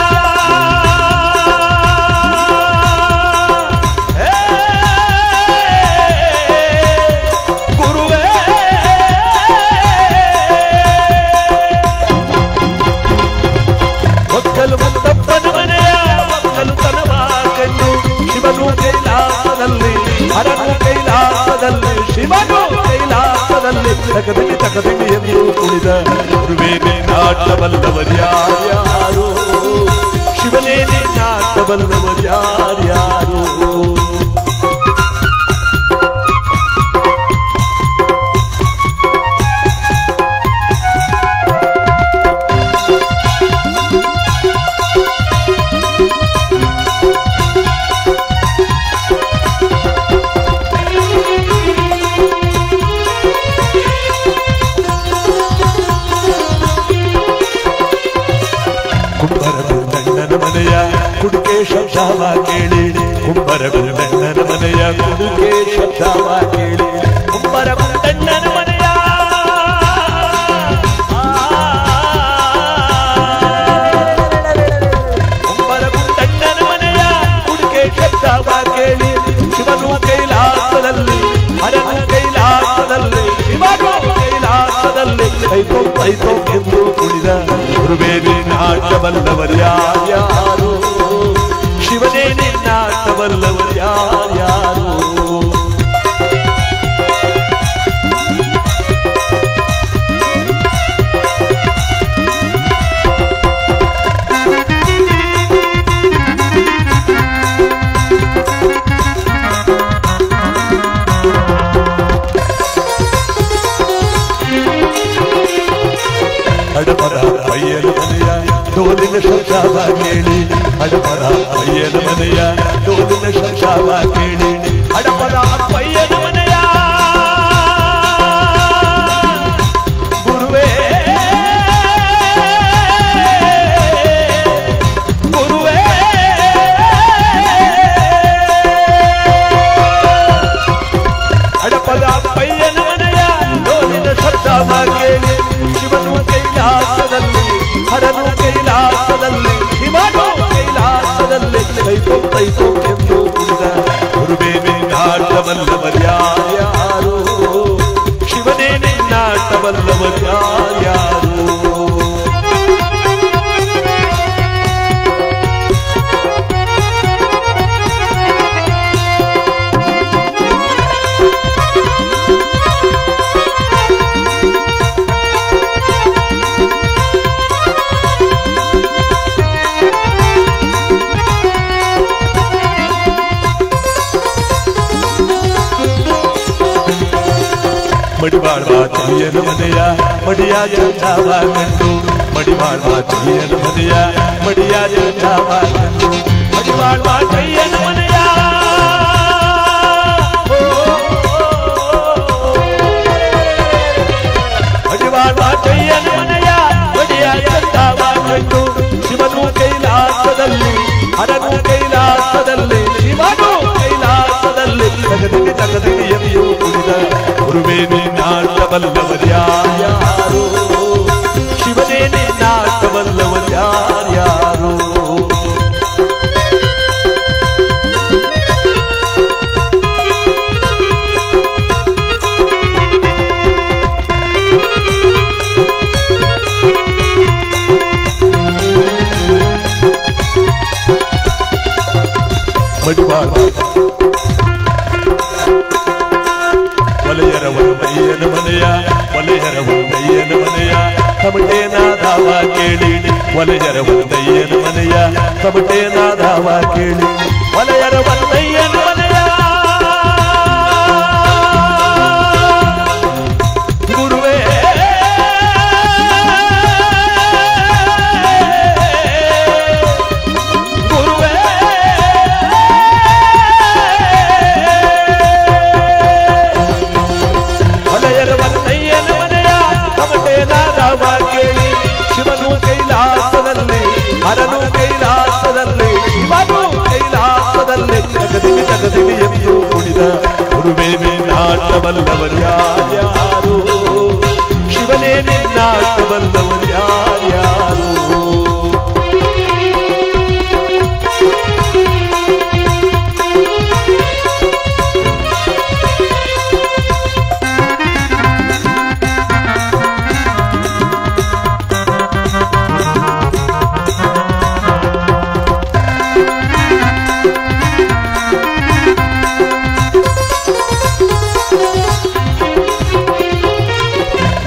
ಗುರುವೇ ಒಕ್ಕಲು ಮುತ್ತಪ್ಪನ ಮನೆಯ ಒಕ್ಕಲು ತನವಾ ಕಂಡು ಶಿವನು ಕೈಲಾಸದಲ್ಲಿ ಹರನು ಕೈಲಾಸದಲ್ಲಿ ಶಿವನು ಕೈಲಾಸದಲ್ಲಿ ತಕದಿನಿ ತಕದಿನಿ ಎಂದು ಕುಣಿದ ಗುರುವೇ ನಾಟವಲ್ಲವರ್ಯಾರ್ಯಾರು ಶಿವನೇ ನಾಟವಲ್ಲವರ್ಯಾರ್ಯಾರು ಕುಡುಕೆ ಶಬ್ದವ ಕೇಳಿ ಕುಂಬರ ಗುಂಡಣ್ಣನ ಮನೆಯ ಕುಡುಕೆ ಶಬ್ದವ ಕೇಳಿ ಕುಂಬರ ಗುಂಡಣ್ಣನ ಮನೆಯ ಕುಂಬರ ಗುಂಡಣ್ಣನ ಮನೆಯ ಕುಡುಕೆ ಶಬ್ದವ ಕೇಳಿ ಶಿವನು ಕೈಲಾಸದಲ್ಲಿ ಹರನು ಕೈಲಾಸದಲ್ಲಿ ಶಿವನು ಕೈಲಾಸದಲ್ಲಿ ಕೈತೋ ಕೈತೋ ಎಂದು ಕುಣಿದ ಗುರುವೇ ನಾಟವಲ್ಲವರ್ಯಾರ್ಯಾರು ಶಿವನೇ ನಾಟವಲ್ಲವರ್ಯಾರ್ಯಾರು ಅಡಪರ ಪಯ್ಯನ ಮನೆಯ ಡೋಲಿನ ಶಬ್ದವ ಕೇಳಿ ಅಡಪರ ಪಯ್ಯನ ಮನೆಯ ಡೋಲಿನ ಶಬ್ದವ ಕೇಳಿ ಅಡಪರ ಪಯ್ಯನ ಮನೆಯ ಗುರುವೇ ಗುರುವೇ ಅಡಪರ ಪಯ್ಯನ ಮನೆಯ ಡೋಲಿನ ಶಬ್ದವ ಕೇಳಿ ಶಿವನು ಕೈಲಾಸದಲ್ಲಿ ಹರನು ಕೈಲಾಸದಲ್ಲಿ ಶಿವನು ಕೈಲಾಸದಲ್ಲಿ ಕೈತೋ ಕೈತೋ ಎಂದು ಕುಣಿದ ಗುರುವೇ ನಾಟವಲ್ಲವರ್ಯಾರ್ಯಾರು ಶಿವನೇ ನಾಟವಲ್ಲವರ್ಯಾರ್ಯಾರು ಮಡಿವಾಳ್ವ ಚೆಯ್ಯನ ಮನೆಯ ಮಡಿಯ ಚಂದಾವ ಕಂಡು ಮಡಿವಾಳ್ವ ಚೆಯ್ಯನ ಮನೆಯ ಮಡಿಯ ಚಂದಾವ ಕಂಡು ಮಡಿವಾಳ್ವ ಚೆಯ್ಯನ ಮನೆಯ ಮಡಿವಾಳ್ವ ಚೆಯ್ಯನ ಮನೆಯ ಮಡಿಯ ಚಂದಾವ ಕಂಡು ಶಿವನು ಕೈಲಾಸದಲ್ಲಿ ಹರನು ಕೈಲಾಸದಲ್ಲಿ ಶಿವನು ಕೈಲಾಸದಲ್ಲಿ ತಗದಿಗೆ ತಗದಿಗೆ ಎದೆಯು ಕುಡಿದ ಗುರುವೇ ನಿನ್ನಾಟವಲ್ಲವರ್ಯಾರು ಶಿವನೇ ನಿನ್ನಾಟವಲ್ಲವರ್ಯಾರು ವಲಯರ ಒಂದಯ್ಯನ ಮನೆಯ ವಲಯರ ಒಂದಯ್ಯನ ಮನೆಯ ತಮಟೇನಾದಾವ ಕೇಳಿ ವಲಯರ ಒಂದಯ್ಯನ ಮನೆಯ ತಮಟೇನಾದಾವ ಕೇಳಿ ವಲಯರ ಒಂದಯ್ಯನ ಮನೆಯ ಗುರುವೇ ಶಿವನು ಕೈಲಾಸದಲ್ಲಿ ಹರನು ಕೈಲಾಸದಲ್ಲಿ ಶಿವನು ಕೈಲಾಸದಲ್ಲಿ ತಗದಿವಿ ತಗದಿವಿ ಎಂದು ಕುಡಿದ ಗುರುವೇ ನಿನ್ನಾಟವಲ್ಲವರ್ಯಾರು ಶಿವನೇ ನಿನ್ನಾಟವಲ್ಲವರ್ಯಾರು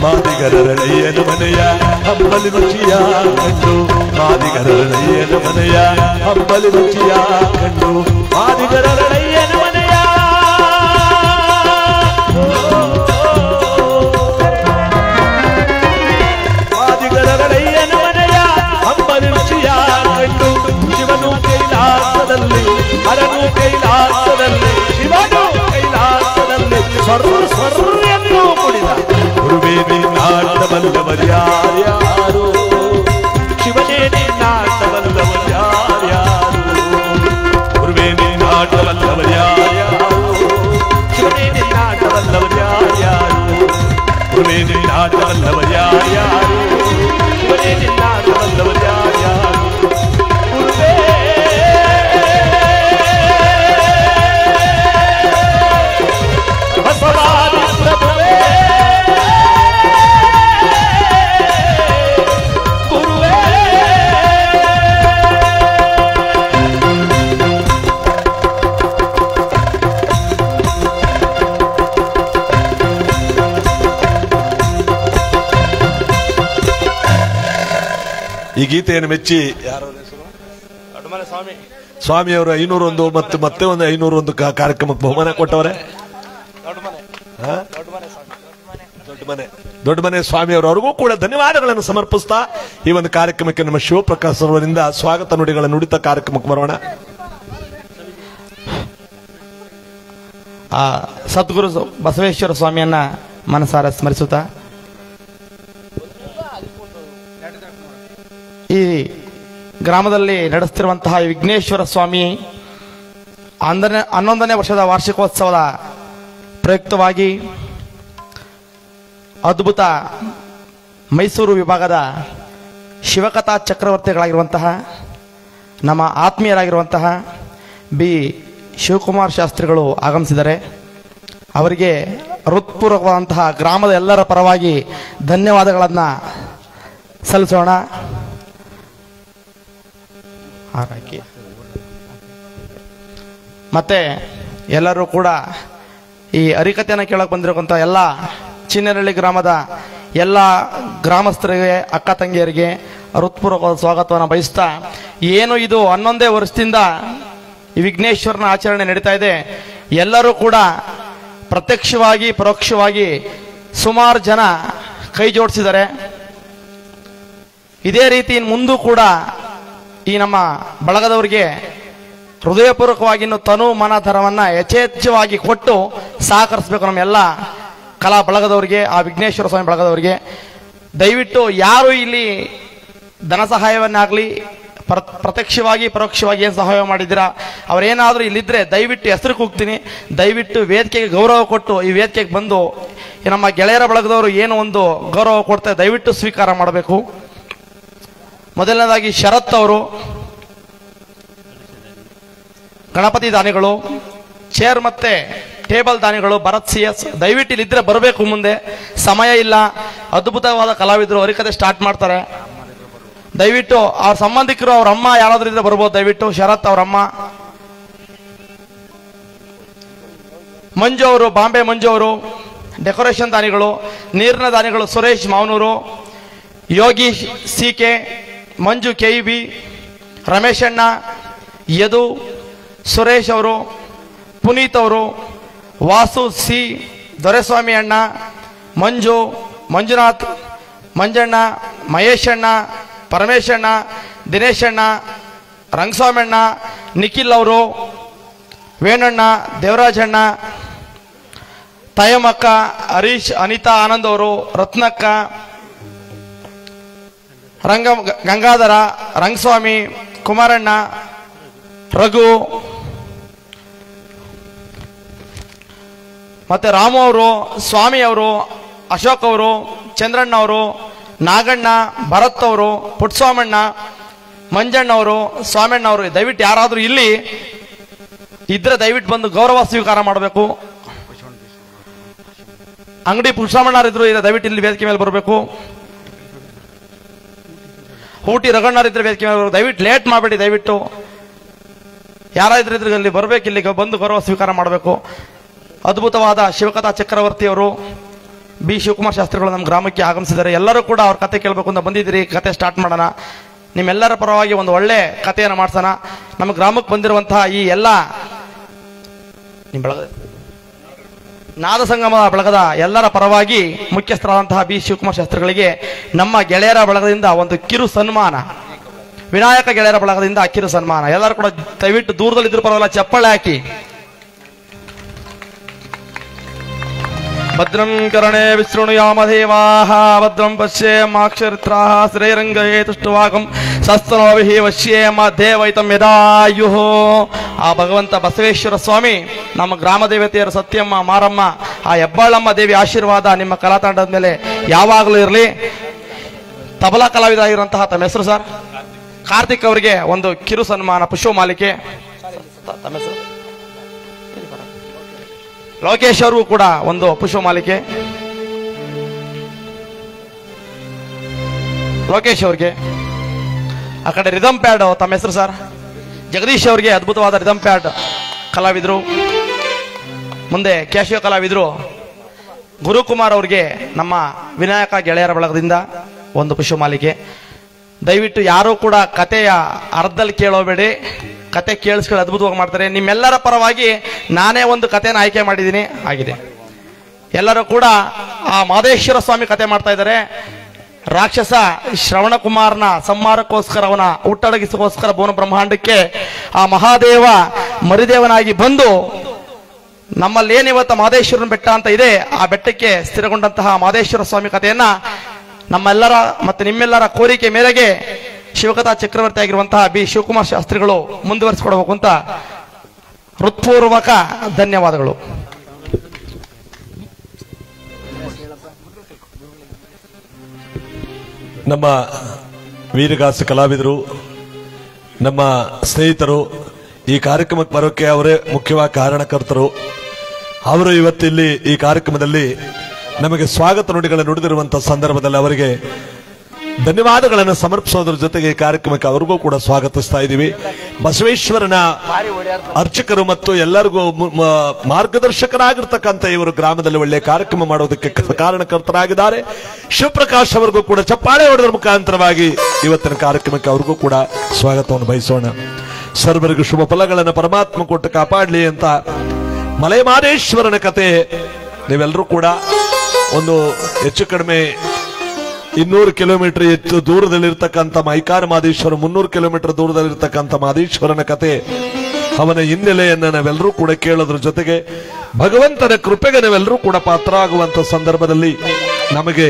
ಮಾದಿಗರಳಯ್ಯನ ಮನೆಯ ಹಂಬಲಿ ರುಚಿಯ ಕಂಡು ಮಾದಿಗರಳಯ್ಯನ ಮನೆಯ ಹಂಬಲಿ ರುಚಿಯ ಕಂಡು ಮಾದಿಗರಳಯ್ಯನ ಮನೆಯ ಮಾದಿಗರಳಯ್ಯನ ಮನೆಯ ಹಂಬಲಿ ರುಚಿಯ ಕಂಡು ಶಿವನು ಕೈಲಾಸದಲ್ಲಿ ಹರನು ಕೈಲಾಸದಲ್ಲಿ ಶಿವನು ಕೈಲಾಸದಲ್ಲಿ ಸ್ವರ್ಣ ಸ್ವರ್ಣ ಎಂದು ಕುಡಿದ ಗುರುವೇ ನಿನ್ನಾಟವಲ್ಲವರ್ಯಾರು ಶಿವನೇ ನಿನ್ನಾಟವಲ್ಲವರ್ಯಾರು ಗುರುವೇ ನಿನ್ನಾಟವಲ್ಲವರ್ಯಾರು ಶಿವನೇ ನಿನ್ನಾಟವಲ್ಲವರ್ಯಾರು ಗುರುವೇ ನಿನ್ನಾಟವಲ್ಲವರ್ಯಾರು ಶಿವನೇ ನಿನ್ನಾಟವಲ್ಲವರ್ಯಾರು ಗುರುವೇ ಬಸವಾದಿ ಪ್ರಭುವೇ ಈ ಗೀತೆಯನ್ನು ಮೆಚ್ಚಿ ಸ್ವಾಮಿಯವರು 501 ಮತ್ತು ಮತ್ತೆ ಒಂದು 501 ಕಾರ್ಯಕ್ರಮಕ್ಕೆ ಬಹುಮಾನ ಕೊಟ್ಟವರೇ ದೊಡ್ಡ ಮನೆ ಸ್ವಾಮಿಯವರು ಅವ್ರಿಗೂ ಕೂಡ ಧನ್ಯವಾದಗಳನ್ನು ಸಮರ್ಪಿಸ್ತಾ ಈ ಒಂದು ಕಾರ್ಯಕ್ರಮಕ್ಕೆ ನಮ್ಮ ಶಿವಪ್ರಕಾಶ್ ಅವರಿಂದ ಸ್ವಾಗತ ನುಡಿಗಳನ್ನು ನುಡಿತ ಕಾರ್ಯಕ್ರಮಕ್ಕೆ ಬರೋಣ. ಸದ್ಗುರು ಬಸವೇಶ್ವರ ಸ್ವಾಮಿಯನ್ನ ಮನಸಾರ ಸ್ಮರಿಸುತ್ತಾ ಈ ಗ್ರಾಮದಲ್ಲಿ ನಡೆಸುತ್ತಿರುವಂತಹ ವಿಘ್ನೇಶ್ವರ ಸ್ವಾಮಿ 11ನೇ ವರ್ಷದ ವಾರ್ಷಿಕೋತ್ಸವದ ಪ್ರಯುಕ್ತವಾಗಿ ಅದ್ಭುತ ಮೈಸೂರು ವಿಭಾಗದ ಶಿವಕಥಾ ಚಕ್ರವರ್ತಿಗಳಾಗಿರುವಂತಹ ನಮ್ಮ ಆತ್ಮೀಯರಾಗಿರುವಂತಹ ಬಿ ಶಿವಕುಮಾರ್ ಶಾಸ್ತ್ರಿಗಳು ಆಗಮಿಸಿದ್ದಾರೆ. ಅವರಿಗೆ ಹೃತ್ಪೂರ್ವಕವಾದಂತಹ ಗ್ರಾಮದ ಎಲ್ಲರ ಪರವಾಗಿ ಧನ್ಯವಾದಗಳನ್ನು ಸಲ್ಲಿಸೋಣ. ಮತ್ತೆ ಎಲ್ಲರೂ ಕೂಡ ಈ ಹರಿಕಥೆಯನ್ನು ಕೇಳಕ್ಕೆ ಬಂದಿರತಕ್ಕಂಥ ಎಲ್ಲ ಚಿನ್ನನಹಳ್ಳಿ ಗ್ರಾಮದ ಎಲ್ಲ ಗ್ರಾಮಸ್ಥರಿಗೆ ಅಕ್ಕ ತಂಗಿಯರಿಗೆ ಹೃತ್ಪೂರ್ವಕವಾದ ಸ್ವಾಗತವನ್ನು ಬಯಸ್ತಾ, ಏನು ಇದು 11ನೇ ವರ್ಷದಿಂದ ಈ ವಿಘ್ನೇಶ್ವರನ ಆಚರಣೆ ನಡೀತಾ ಇದೆ. ಎಲ್ಲರೂ ಕೂಡ ಪ್ರತ್ಯಕ್ಷವಾಗಿ ಪರೋಕ್ಷವಾಗಿ ಸುಮಾರು ಜನ ಕೈ ಜೋಡಿಸಿದ್ದಾರೆ. ಇದೇ ರೀತಿ ಮುಂದೂ ಕೂಡ ಈ ನಮ್ಮ ಬಳಗದವರಿಗೆ ಹೃದಯಪೂರ್ವಕವಾಗಿ ಇನ್ನು ತನು ಮನ ಧನವನ್ನ ಯಥೇಚ್ಛವಾಗಿ ಕೊಟ್ಟು ಸಹಕರಿಸಬೇಕು ನಮ್ಮೆಲ್ಲ ಕಲಾ ಬಳಗದವರಿಗೆ, ಆ ವಿಘ್ನೇಶ್ವರ ಸ್ವಾಮಿ ಬಳಗದವರಿಗೆ. ದಯವಿಟ್ಟು ಯಾರು ಇಲ್ಲಿ ಧನ ಸಹಾಯವನ್ನಾಗಲಿ ಪ್ರತ್ಯಕ್ಷವಾಗಿ ಪರೋಕ್ಷವಾಗಿ ಏನು ಸಹಾಯ ಮಾಡಿದ್ದೀರಾ ಅವರೇನಾದರೂ ಇಲ್ಲಿದ್ರೆ ದಯವಿಟ್ಟು ಹೆಸರು ಕೂಗ್ತೀನಿ, ದಯವಿಟ್ಟು ವೇದಿಕೆಗೆ ಗೌರವ ಕೊಟ್ಟು ಈ ವೇದಿಕೆಗೆ ಬಂದು ನಮ್ಮ ಗೆಳೆಯರ ಬಳಗದವರು ಏನು ಒಂದು ಗೌರವ ಕೊಡ್ತಾರೆ ದಯವಿಟ್ಟು ಸ್ವೀಕಾರ ಮಾಡಬೇಕು. ಮೊದಲನೇದಾಗಿ ಶರತ್ ಅವರು, ಗಣಪತಿ ದಾನಿಗಳು, ಚೇರ್ ಮತ್ತೆ ಟೇಬಲ್ ದಾನಿಗಳು ಭರತ್ CS, ದಯವಿಟ್ಟು ಇಲ್ಲಿದ್ರೆ ಬರಬೇಕು. ಮುಂದೆ ಸಮಯ ಇಲ್ಲ, ಅದ್ಭುತವಾದ ಕಲಾವಿದರು ಹರಿಕತೆ ಸ್ಟಾರ್ಟ್ ಮಾಡ್ತಾರೆ. ದಯವಿಟ್ಟು ಅವ್ರ ಸಂಬಂಧಿಕರು, ಅವ್ರ ಅಮ್ಮ ಯಾರಾದ್ರೂ ಇದ್ರೆ ಬರ್ಬೋದು. ದಯವಿಟ್ಟು ಶರತ್ ಅವ್ರ ಅಮ್ಮ. ಮಂಜು ಅವರು, ಬಾಂಬೆ ಮಂಜು ಅವರು ಡೆಕೋರೇಷನ್ ದಾನಿಗಳು, ನೀರಿನ ದಾನಿಗಳು ಸುರೇಶ್ ಮಾವನೂರು, ಯೋಗಿ CK, ಮಂಜು KEB, ರಮೇಶ್ ಅಣ್ಣ, ಯದು, ಸುರೇಶ್ ಅವರು, ಪುನೀತ್ ಅವರು, ವಾಸು C, ದೊರೆಸ್ವಾಮಿ ಅಣ್ಣ, ಮಂಜು, ಮಂಜುನಾಥ್, ಮಂಜಣ್ಣ, ಮಹೇಶ್ ಅಣ್ಣ, ಪರಮೇಶ್ ಅಣ್ಣ, ದಿನೇಶ್ ಅಣ್ಣ, ರಂಗಸ್ವಾಮಿ ಅಣ್ಣ, ನಿಖಿಲ್ ಅವರು, ವೇಣಣ್ಣ, ದೇವರಾಜಣ್ಣ, ತಯಮಕ್ಕ, ಹರೀಶ್, ಅನಿತಾ, ಆನಂದ್ ಅವರು, ರತ್ನಕ್ಕ, ಗಂಗಾಧರ, ರಂಗಸ್ವಾಮಿ, ಕುಮಾರಣ್ಣ, ರಘು ಮತ್ತೆ ರಾಮು ಅವರು, ಸ್ವಾಮಿ ಅವರು, ಅಶೋಕ್ ಅವರು, ಚಂದ್ರಣ್ಣ ಅವರು, ನಾಗಣ್ಣ, ಭರತ್ ಅವರು, ಪುಟ್ಸ್ವಾಮಣ್ಣ, ಮಂಜಣ್ಣ ಅವರು, ಸ್ವಾಮಣ್ಣ ಅವರು. ದಯವಿಟ್ಟು ಯಾರಾದರೂ ಇಲ್ಲಿ ಇದ್ರೆ ದಯವಿಟ್ಟು ಬಂದು ಗೌರವ ಸ್ವೀಕಾರ ಮಾಡಬೇಕು. ಅಂಗಡಿ ಪುಟ್ಸ್ವಾಮಣ್ಣರಿದ್ರು ದಯವಿಟ್ಟು ಇಲ್ಲಿ ವೇದಿಕೆ ಮೇಲೆ ಬರಬೇಕು. ಊಟಿ ರಘಣ್ಣರಿದ್ರೆ ವೇದಿಕೆ ಮೇಲೆ ಬರಬೇಕು. ದಯವಿಟ್ಟು ಲೇಟ್ ಮಾಡಬೇಡಿ. ದಯವಿಟ್ಟು ಯಾರಾದ್ರೂ ಇಲ್ಲಿ ಬರಬೇಕು, ಇಲ್ಲಿ ಬಂದು ಗೌರವ ಸ್ವೀಕಾರ ಮಾಡಬೇಕು. ಅದ್ಭುತವಾದ ಶಿವಕಥಾ ಚಕ್ರವರ್ತಿಯವರು, B ಶಿವಕುಮಾರ್ ಶಾಸ್ತ್ರಿಗಳು ನಮ್ಮ ಗ್ರಾಮಕ್ಕೆ ಆಗಮಿಸಿದ್ದಾರೆ. ಎಲ್ಲರೂ ಕೂಡ ಅವ್ರ ಕತೆ ಕೇಳಬೇಕು ಅಂತ ಬಂದಿದ್ದೀರಿ. ಕತೆ ಸ್ಟಾರ್ಟ್ ಮಾಡೋಣ. ನಿಮ್ಮೆಲ್ಲರ ಪರವಾಗಿ ಒಂದು ಒಳ್ಳೆ ಕಥೆಯನ್ನು ಮಾಡಿಸೋಣ. ನಮ್ಮ ಗ್ರಾಮಕ್ಕೆ ಬಂದಿರುವಂತಹ ಈ ಎಲ್ಲ ನಿಮ್ಮ ಬಳಗ ನಾದ ಸಂಗಮದ ಬಳಗದ ಎಲ್ಲರ ಪರವಾಗಿ ಮುಖ್ಯಸ್ಥರಾದಂತಹ B ಶಿವಕುಮಾರ್ ಶಾಸ್ತ್ರಿಗಳಿಗೆ ನಮ್ಮ ಗೆಳೆಯರ ಬಳಗದಿಂದ ಒಂದು ಕಿರು ಸನ್ಮಾನ, ವಿನಾಯಕ ಗೆಳೆಯರ ಬಳಗದಿಂದ ಕಿರು ಸನ್ಮಾನ. ಎಲ್ಲರೂ ಕೂಡ ದಯವಿಟ್ಟು ದೂರದಲ್ಲಿದ್ದರೂ ಪರವಾಗಿಲ್ಲ ಚಪ್ಪಾಳೆ ಹಾಕಿ. ಭದ್ರಂ ಕರ್ಣೇ ವಿಶೃಣುಯಾಮದೇವಾಃ ಭದ್ರಂ ಪಶ್ಯೇಮಾಕ್ಷರಿತ್ರಾಃ ಶ್ರೇಯರಂಗಯೇ ತುಷ್ಟುವಾಗಂ ಶಸ್ತ್ರನೋಭಿಃ ವಶ್ಯೇಮ ದೇವೈತಂ ಯದಾಯುಃ. ಆ ಭಗವಂತ ಬಸವೇಶ್ವರ ಸ್ವಾಮಿ, ನಮ್ಮ ಗ್ರಾಮ ದೇವತೆಯರು ಸತ್ಯಮ್ಮ, ಮಾರಮ್ಮ, ಆ ಹೆಬ್ಬಾಳಮ್ಮ ದೇವಿ ಆಶೀರ್ವಾದ ನಿಮ್ಮ ಕಲಾತಂಡದ ಮೇಲೆ ಯಾವಾಗಲೂ ಇರಲಿ. ತಬಲಾ ಕಲಾವಿದರಾಗಿರುವಂತಹ ತಮ್ಮ ಹೆಸರು ಸರ್? ಕಾರ್ತಿಕ್ ಅವರಿಗೆ ಒಂದು ಕಿರು ಸನ್ಮಾನ, ಪುಷ್ಪಮಾಲಿಕೆ. ತಮ್ಮ ಹೆಸರು? ಲೋಕೇಶ್ ಅವ್ರಿಗೂ ಕೂಡ ಒಂದು ಪುಷ್ಪಮಾಲಿಕೆ. ಲೋಕೇಶ್ ಅವ್ರಿಗೆ. ಆ ಕಡೆ ರಿದಮ್ ಪ್ಯಾಡ್, ತಮ್ಮ ಹೆಸರು ಸರ್? ಜಗದೀಶ್ ಅವ್ರಿಗೆ ಅದ್ಭುತವಾದ ರಿದಮ್ ಪ್ಯಾಡ್ ಕಲಾವಿದರು. ಮುಂದೆ ಕ್ಯಾಶಿಯೋ ಕಲಾವಿದರು ಗುರುಕುಮಾರ್ ಅವ್ರಿಗೆ ನಮ್ಮ ವಿನಾಯಕ ಗೆಳೆಯರ ಬಳಗದಿಂದ ಒಂದು ಪುಷ್ಪಮಾಲಿಕೆ. ದಯವಿಟ್ಟು ಯಾರೂ ಕೂಡ ಕತೆಯ ಅರ್ಧದಲ್ಲಿ ಕೇಳೋಬೇಡಿ, ಕತೆ ಕೇಳಿಸ್ಕೊಂಡು ಅದ್ಭುತವಾಗಿ ಮಾಡ್ತಾರೆ. ನಿಮ್ಮೆಲ್ಲರ ಪರವಾಗಿ ನಾನೇ ಒಂದು ಕಥೆನ ಆಯ್ಕೆ ಮಾಡಿದ್ದೀನಿ. ಆಗಿದೆ. ಎಲ್ಲರೂ ಕೂಡ ಆ ಮಹದೇಶ್ವರ ಸ್ವಾಮಿ ಕತೆ ಮಾಡ್ತಾ ಇದ್ದಾರೆ. ರಾಕ್ಷಸ ಶ್ರವಣಕುಮಾರನ ಸಂಹಾರಕ್ಕೋಸ್ಕರ, ಅವನ ಹುಟ್ಟಡಗಿಸೋಸ್ಕರ ಭುವನ ಬ್ರಹ್ಮಾಂಡಕ್ಕೆ ಆ ಮಹಾದೇವ ಮರಿದೇವನಾಗಿ ಬಂದು ನಮ್ಮಲ್ಲಿ ಏನಿವತ್ತು ಮಹದೇಶ್ವರನ ಬೆಟ್ಟ ಅಂತ ಇದೆ, ಆ ಬೆಟ್ಟಕ್ಕೆ ಸ್ಥಿರಗೊಂಡಂತಹ ಮಹದೇಶ್ವರ ಸ್ವಾಮಿ ಕಥೆಯನ್ನ ನಮ್ಮೆಲ್ಲರ ಮತ್ತೆ ನಿಮ್ಮೆಲ್ಲರ ಕೋರಿಕೆ ಮೇರೆಗೆ ಶಿವಕಥಾ ಚಕ್ರವರ್ತಿ ಆಗಿರುವಂತಹ B ಶಿವಕುಮಾರ್ ಶಾಸ್ತ್ರಿಗಳು ಮುಂದುವರಿಸಿಕೊಡಬೇಕು ಅಂತ ಹೃತ್ಪೂರ್ವಕ ಧನ್ಯವಾದಗಳು. ನಮ್ಮ ವೀರಗಾಸ ಕಲಾವಿದರು, ನಮ್ಮ ಸ್ನೇಹಿತರು, ಈ ಕಾರ್ಯಕ್ರಮಕ್ಕೆ ಬರೋಕೆ ಅವರೇ ಮುಖ್ಯವಾಗಿ ಕಾರಣಕರ್ತರು. ಅವರು ಇವತ್ತಿಲ್ಲಿ ಈ ಕಾರ್ಯಕ್ರಮದಲ್ಲಿ ನಮಗೆ ಸ್ವಾಗತ ನುಡಿಗಳನ್ನು ನುಡಿದಿರುವಂತಹ ಸಂದರ್ಭದಲ್ಲಿ ಅವರಿಗೆ ಧನ್ಯವಾದಗಳನ್ನು ಸಮರ್ಪಿಸೋದ್ರ ಜೊತೆಗೆ ಈ ಕಾರ್ಯಕ್ರಮಕ್ಕೆ ಅವ್ರಿಗೂ ಕೂಡ ಸ್ವಾಗತಿಸ್ತಾ ಇದ್ದೀವಿ. ಬಸವೇಶ್ವರನ ಅರ್ಚಕರು ಮತ್ತು ಎಲ್ಲರಿಗೂ ಮಾರ್ಗದರ್ಶಕರಾಗಿರ್ತಕ್ಕಂಥ ಇವರು ಗ್ರಾಮದಲ್ಲಿ ಒಳ್ಳೆಯ ಕಾರ್ಯಕ್ರಮ ಮಾಡೋದಕ್ಕೆ ಕಾರಣಕರ್ತರಾಗಿದ್ದಾರೆ. ಶಿವಪ್ರಕಾಶ್ ಅವರಿಗೂ ಕೂಡ ಚಪ್ಪಾಳೆ ಹೊಡೆದ್ರ ಮುಖಾಂತರವಾಗಿ ಇವತ್ತಿನ ಕಾರ್ಯಕ್ರಮಕ್ಕೆ ಅವ್ರಿಗೂ ಕೂಡ ಸ್ವಾಗತವನ್ನು ಬಯಸೋಣ. ಸರ್ವರಿಗೂ ಶುಭ ಫಲಗಳನ್ನು ಪರಮಾತ್ಮ ಕೊಟ್ಟು ಕಾಪಾಡಲಿ ಅಂತ ಮಲೆಮಾದೇಶ್ವರನ ಕತೆ ನೀವೆಲ್ಲರೂ ಕೂಡ ಒಂದು ಹೆಚ್ಚು ಕಡಿಮೆ 200 ಕಿಲೋಮೀಟರ್ ಹೆಚ್ಚು ದೂರದಲ್ಲಿರ್ತಕ್ಕಂಥ ಮೈಕಾರ ಮಾದೇಶ್ವರ, 300 ಕಿಲೋಮೀಟರ್ ದೂರದಲ್ಲಿರ್ತಕ್ಕಂಥ ಮಾದೇಶ್ವರನ ಕತೆ, ಅವನ ಹಿನ್ನೆಲೆಯನ್ನ ನಾವೆಲ್ಲರೂ ಕೂಡ ಕೇಳೋದ್ರ ಜೊತೆಗೆ ಭಗವಂತನ ಕೃಪೆಗೆ ನಾವೆಲ್ಲರೂ ಕೂಡ ಪಾತ್ರ ಆಗುವಂತ ಸಂದರ್ಭದಲ್ಲಿ ನಮಗೆ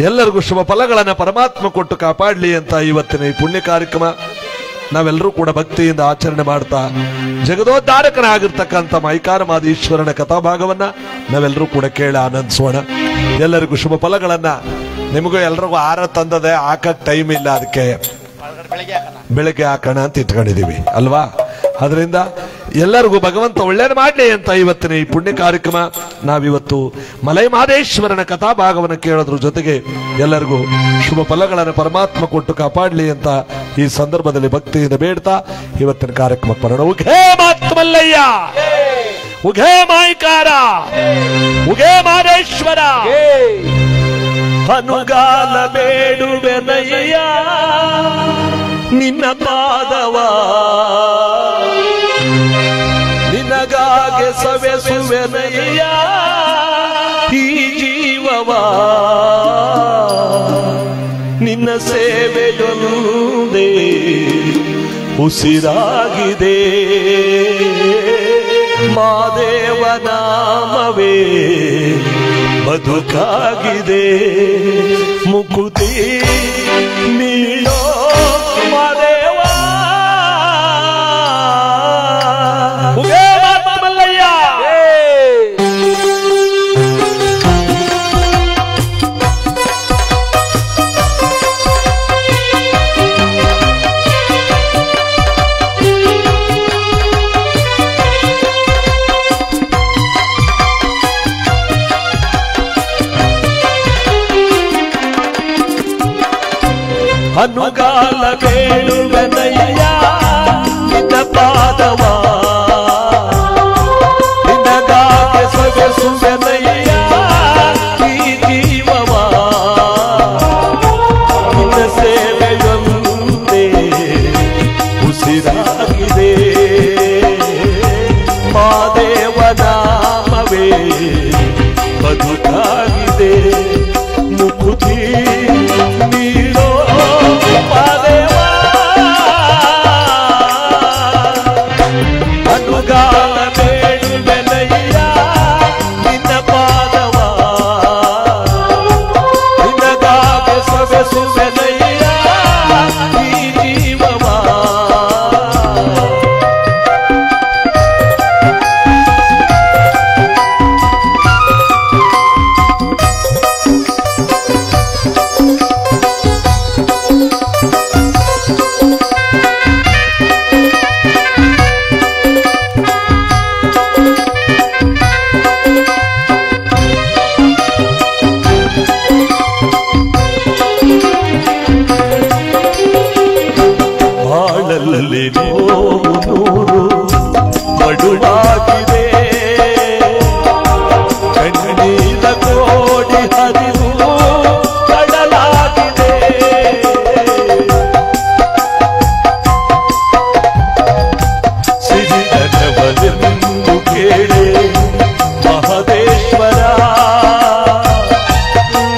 ಎಲ್ಲರಿಗೂ ಶುಭ ಫಲಗಳನ್ನ ಪರಮಾತ್ಮ ಕೊಟ್ಟು ಕಾಪಾಡಲಿ ಅಂತ ಇವತ್ತಿನ ಈ ಪುಣ್ಯ ಕಾರ್ಯಕ್ರಮ ನಾವೆಲ್ಲರೂ ಕೂಡ ಭಕ್ತಿಯಿಂದ ಆಚರಣೆ ಮಾಡ್ತಾ ಜಗದೋದ್ಧಾರಕನಾಗಿರ್ತಕ್ಕಂಥ ಮೈಕಾರ ಮಾದೇಶ್ವರನ ಕಥಾಭಾಗವನ್ನ ನಾವೆಲ್ಲರೂ ಕೂಡ ಕೇಳ ಆನಂದಿಸೋಣ. ಎಲ್ಲರಿಗೂ ಶುಭ ಫಲಗಳನ್ನ. ನಿಮಗೂ ಎಲ್ರಿಗೂ ಆಹಾರ ತಂದದೆ, ಹಾಕಕ್ ಟೈಮ್ ಇಲ್ಲ, ಅದಕ್ಕೆ ಬೆಳಗ್ಗೆ ಹಾಕೋಣ ಅಂತ ಇಟ್ಕೊಂಡಿದೀವಿ ಅಲ್ವಾ. ಅದರಿಂದ ಎಲ್ಲರಿಗೂ ಭಗವಂತ ಒಳ್ಳೇದು ಮಾಡಲಿ ಅಂತ ಇವತ್ತಿನ ಈ ಪುಣ್ಯ ಕಾರ್ಯಕ್ರಮ ನಾವಿವತ್ತು ಮಲೈ ಮಹದೇಶ್ವರನ ಕಥಾಭಾಗವನ್ನು ಕೇಳೋದ್ರ ಜೊತೆಗೆ ಎಲ್ಲರಿಗೂ ಶುಭ ಫಲಗಳನ್ನು ಪರಮಾತ್ಮ ಕೊಟ್ಟು ಕಾಪಾಡಲಿ ಅಂತ ಈ ಸಂದರ್ಭದಲ್ಲಿ ಭಕ್ತಿಯಿಂದ ಬೇಡ್ತಾ ಇವತ್ತಿನ ಕಾರ್ಯಕ್ರಮಕ್ಕೆ ಬರೋಣ. ಉಘೇ ಮಾತ್ಮಲ್ಲಯ್ಯ, ಉಘೇ ಮಾಯ್ಕಾರ, ಉಘೇ ಮಹದೇಶ್ವರ, ಅನುಗಾಲ ಬೇಡುವೆನಯ್ಯ ನಿನ್ನ ಪಾದವ, ನಿನಗಾಗೆ ಸವೆಸುವೆನಯ್ಯ ಈ ಜೀವವ, ನಿನ್ನ ಸೇವೆಯೊಂದೇ ಉಸಿರಾಗಿದೆ, ಮಾದೇವ ನಾಮವೇ ಬದುಕಾಗಿದೆ, ಮುಕುತಿ ನೀಡೋ ಮಾದೇವ. ಉಘೇ ಮಾತ್ಮಲ್ಲಯ್ಯ. ಅನುಗಾಲ ಬೇಡುವೆನಯ್ಯ ನಿನ್ನ ಪಾದವ, ನಿನಗಾಗೆ ಸವೆಸುವೆನಯ್ಯ ಈ ಜೀವವ, ನಿನ್ನ ಸೇವೆಯೊಂದೇ ಉಸಿರಾಗಿದೆ, ಮಾದೇವ ನಾಮವೇ ಬದುಕಾಗಿದೆ, ಮುಕುತಿ ನೀಡೋ ಮಾದೇವ. ಅನುಗಾಲ ಬೇಡುವೆನಯ್ಯ ನಿನ್ನ ಪಾದವ, ನಿನಗಾಗೆ ಸವೆಸುವೆನಯ್ಯ ಈ ಜೀವವ. ಬಾಳಲ್ಲಿ ನೋವು ನೂರು ಮಡುವಾಗಿದೆ, ಕಣ್ಣೀರ ಕೋಡಿ ಹರಿದು ಕಡಲಾಗಿದೆ, ಸಿರಿದನವನೆಂದು ಕೇಳಿ ಮಹದೇಶ್ವರ,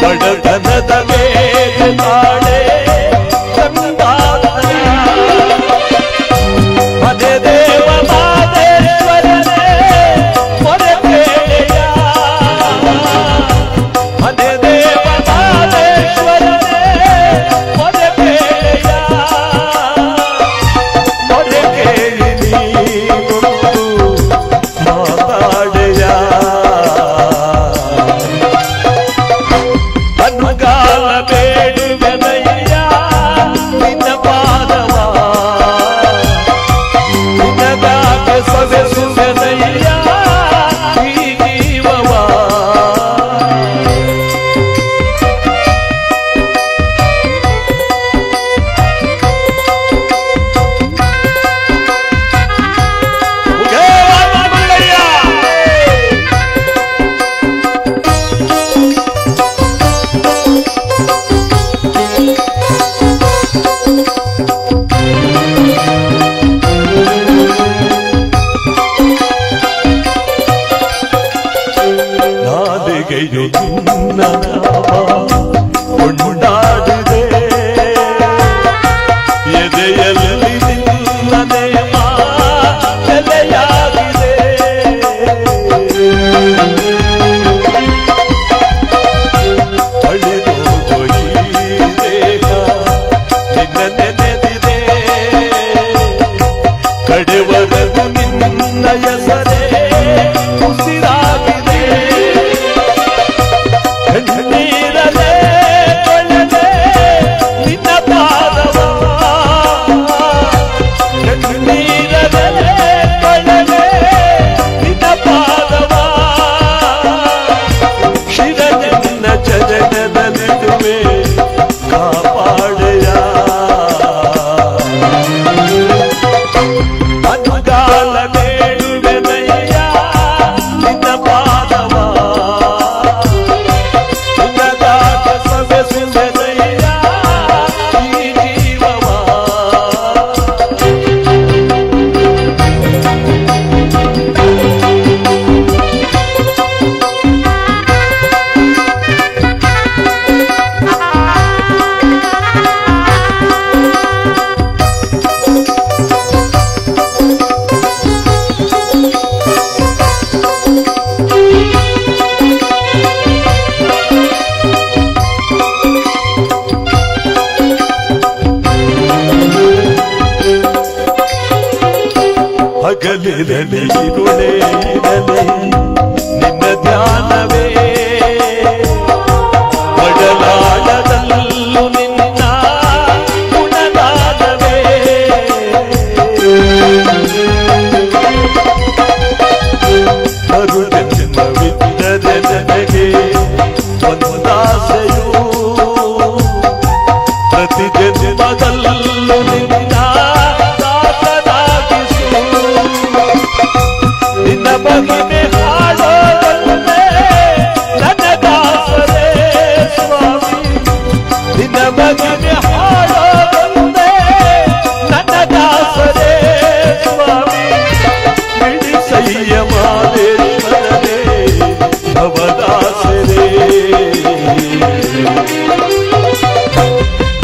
ಬಡತನದ ಮೇಲೆ ನಾಳೆ ಮನೆ ದೇವ ಮಾದೇಶ್ವರನೇ ಮೊರೆ ಬೇಡೆಯ, ಮನೆ ದೇವ ಮಾದೇಶ್ವರನೇ ಮೊರೆ ಬೇಡೆಯ, ಮೊರೆ ಕೇಳಿ ನೀನು ಮಾತಾಡೆ ನಾಲಿಗೆಯು ನಿನ್ನ ಕೊಂಡಾಡಿದೆ ಎದೆಯಲ್ಲಿ ನಿನ್ನ ನೇಮ ನೆಲೆಯಾಗಿದೆ ಅಳಿದೋಗೋ ಈ ದೇಹ ನಿನ್ನ ನೆನೆದಿದೆ ಕಡೆವರೆಗೂ ನಿನ್ನ ಹೆಸರೇ ಉಸಿರಾಗಿದೆ ಕಣ್ಣೀರಲೇ ಕೊಳಲೆ ನಿನ್ನ ಪಾದವ ಕಣ್ಣೀರಲೇ ಕೊಳಲೆ ನಿನ್ನ ಪಾದವ ಶಿರನಿನ್ನ ಚರಣದಲ್ಲಿಡುವೆ ಕಾಪಾಡೆಯ ಅನುಗಾಲ ಬೇಡುವೆನಯ್ಯ ನಿನ್ನ ಪಾದವ ನಿನ್ನಗಾದ ಸವೆಸುವೆನಯ್ಯ ಈ ಜೀವವ ಹಗಲಿರಲಿ ಇರುಳೇ ಇರಲಿ ನಿನ್ನ ಧ್ಯಾನವೇ ಒಡಲಾಳದಲ್ಲೂ ನಿನ್ನ ಗುಣಗಾನವೇ ಮರುಜನ್ಮವಿದ್ದರೆ ನನಗೆ ಒಂದಾಸೆಯು ಪ್ರತಿ ಜನ್ಮದಲ್ಲೂ ನಿನ್ನ ನಿನ್ನ ಮಹಿಮೆ ಹಾಡೋದಲ್ಲೇ ನನ್ನ ದಾಸರೇ ಸ್ವಾಮಿ ನಿನ್ನ ಮಹಿಮೆ ಹಾಡೋದಲ್ಲೇ ನನ್ನ ದಾಸರೇ ಸ್ವಾಮಿ ಬಿಡಿಸಯ್ಯ ಮಾದೇಶ್ವರನೇ ಭವದಾಸರೇ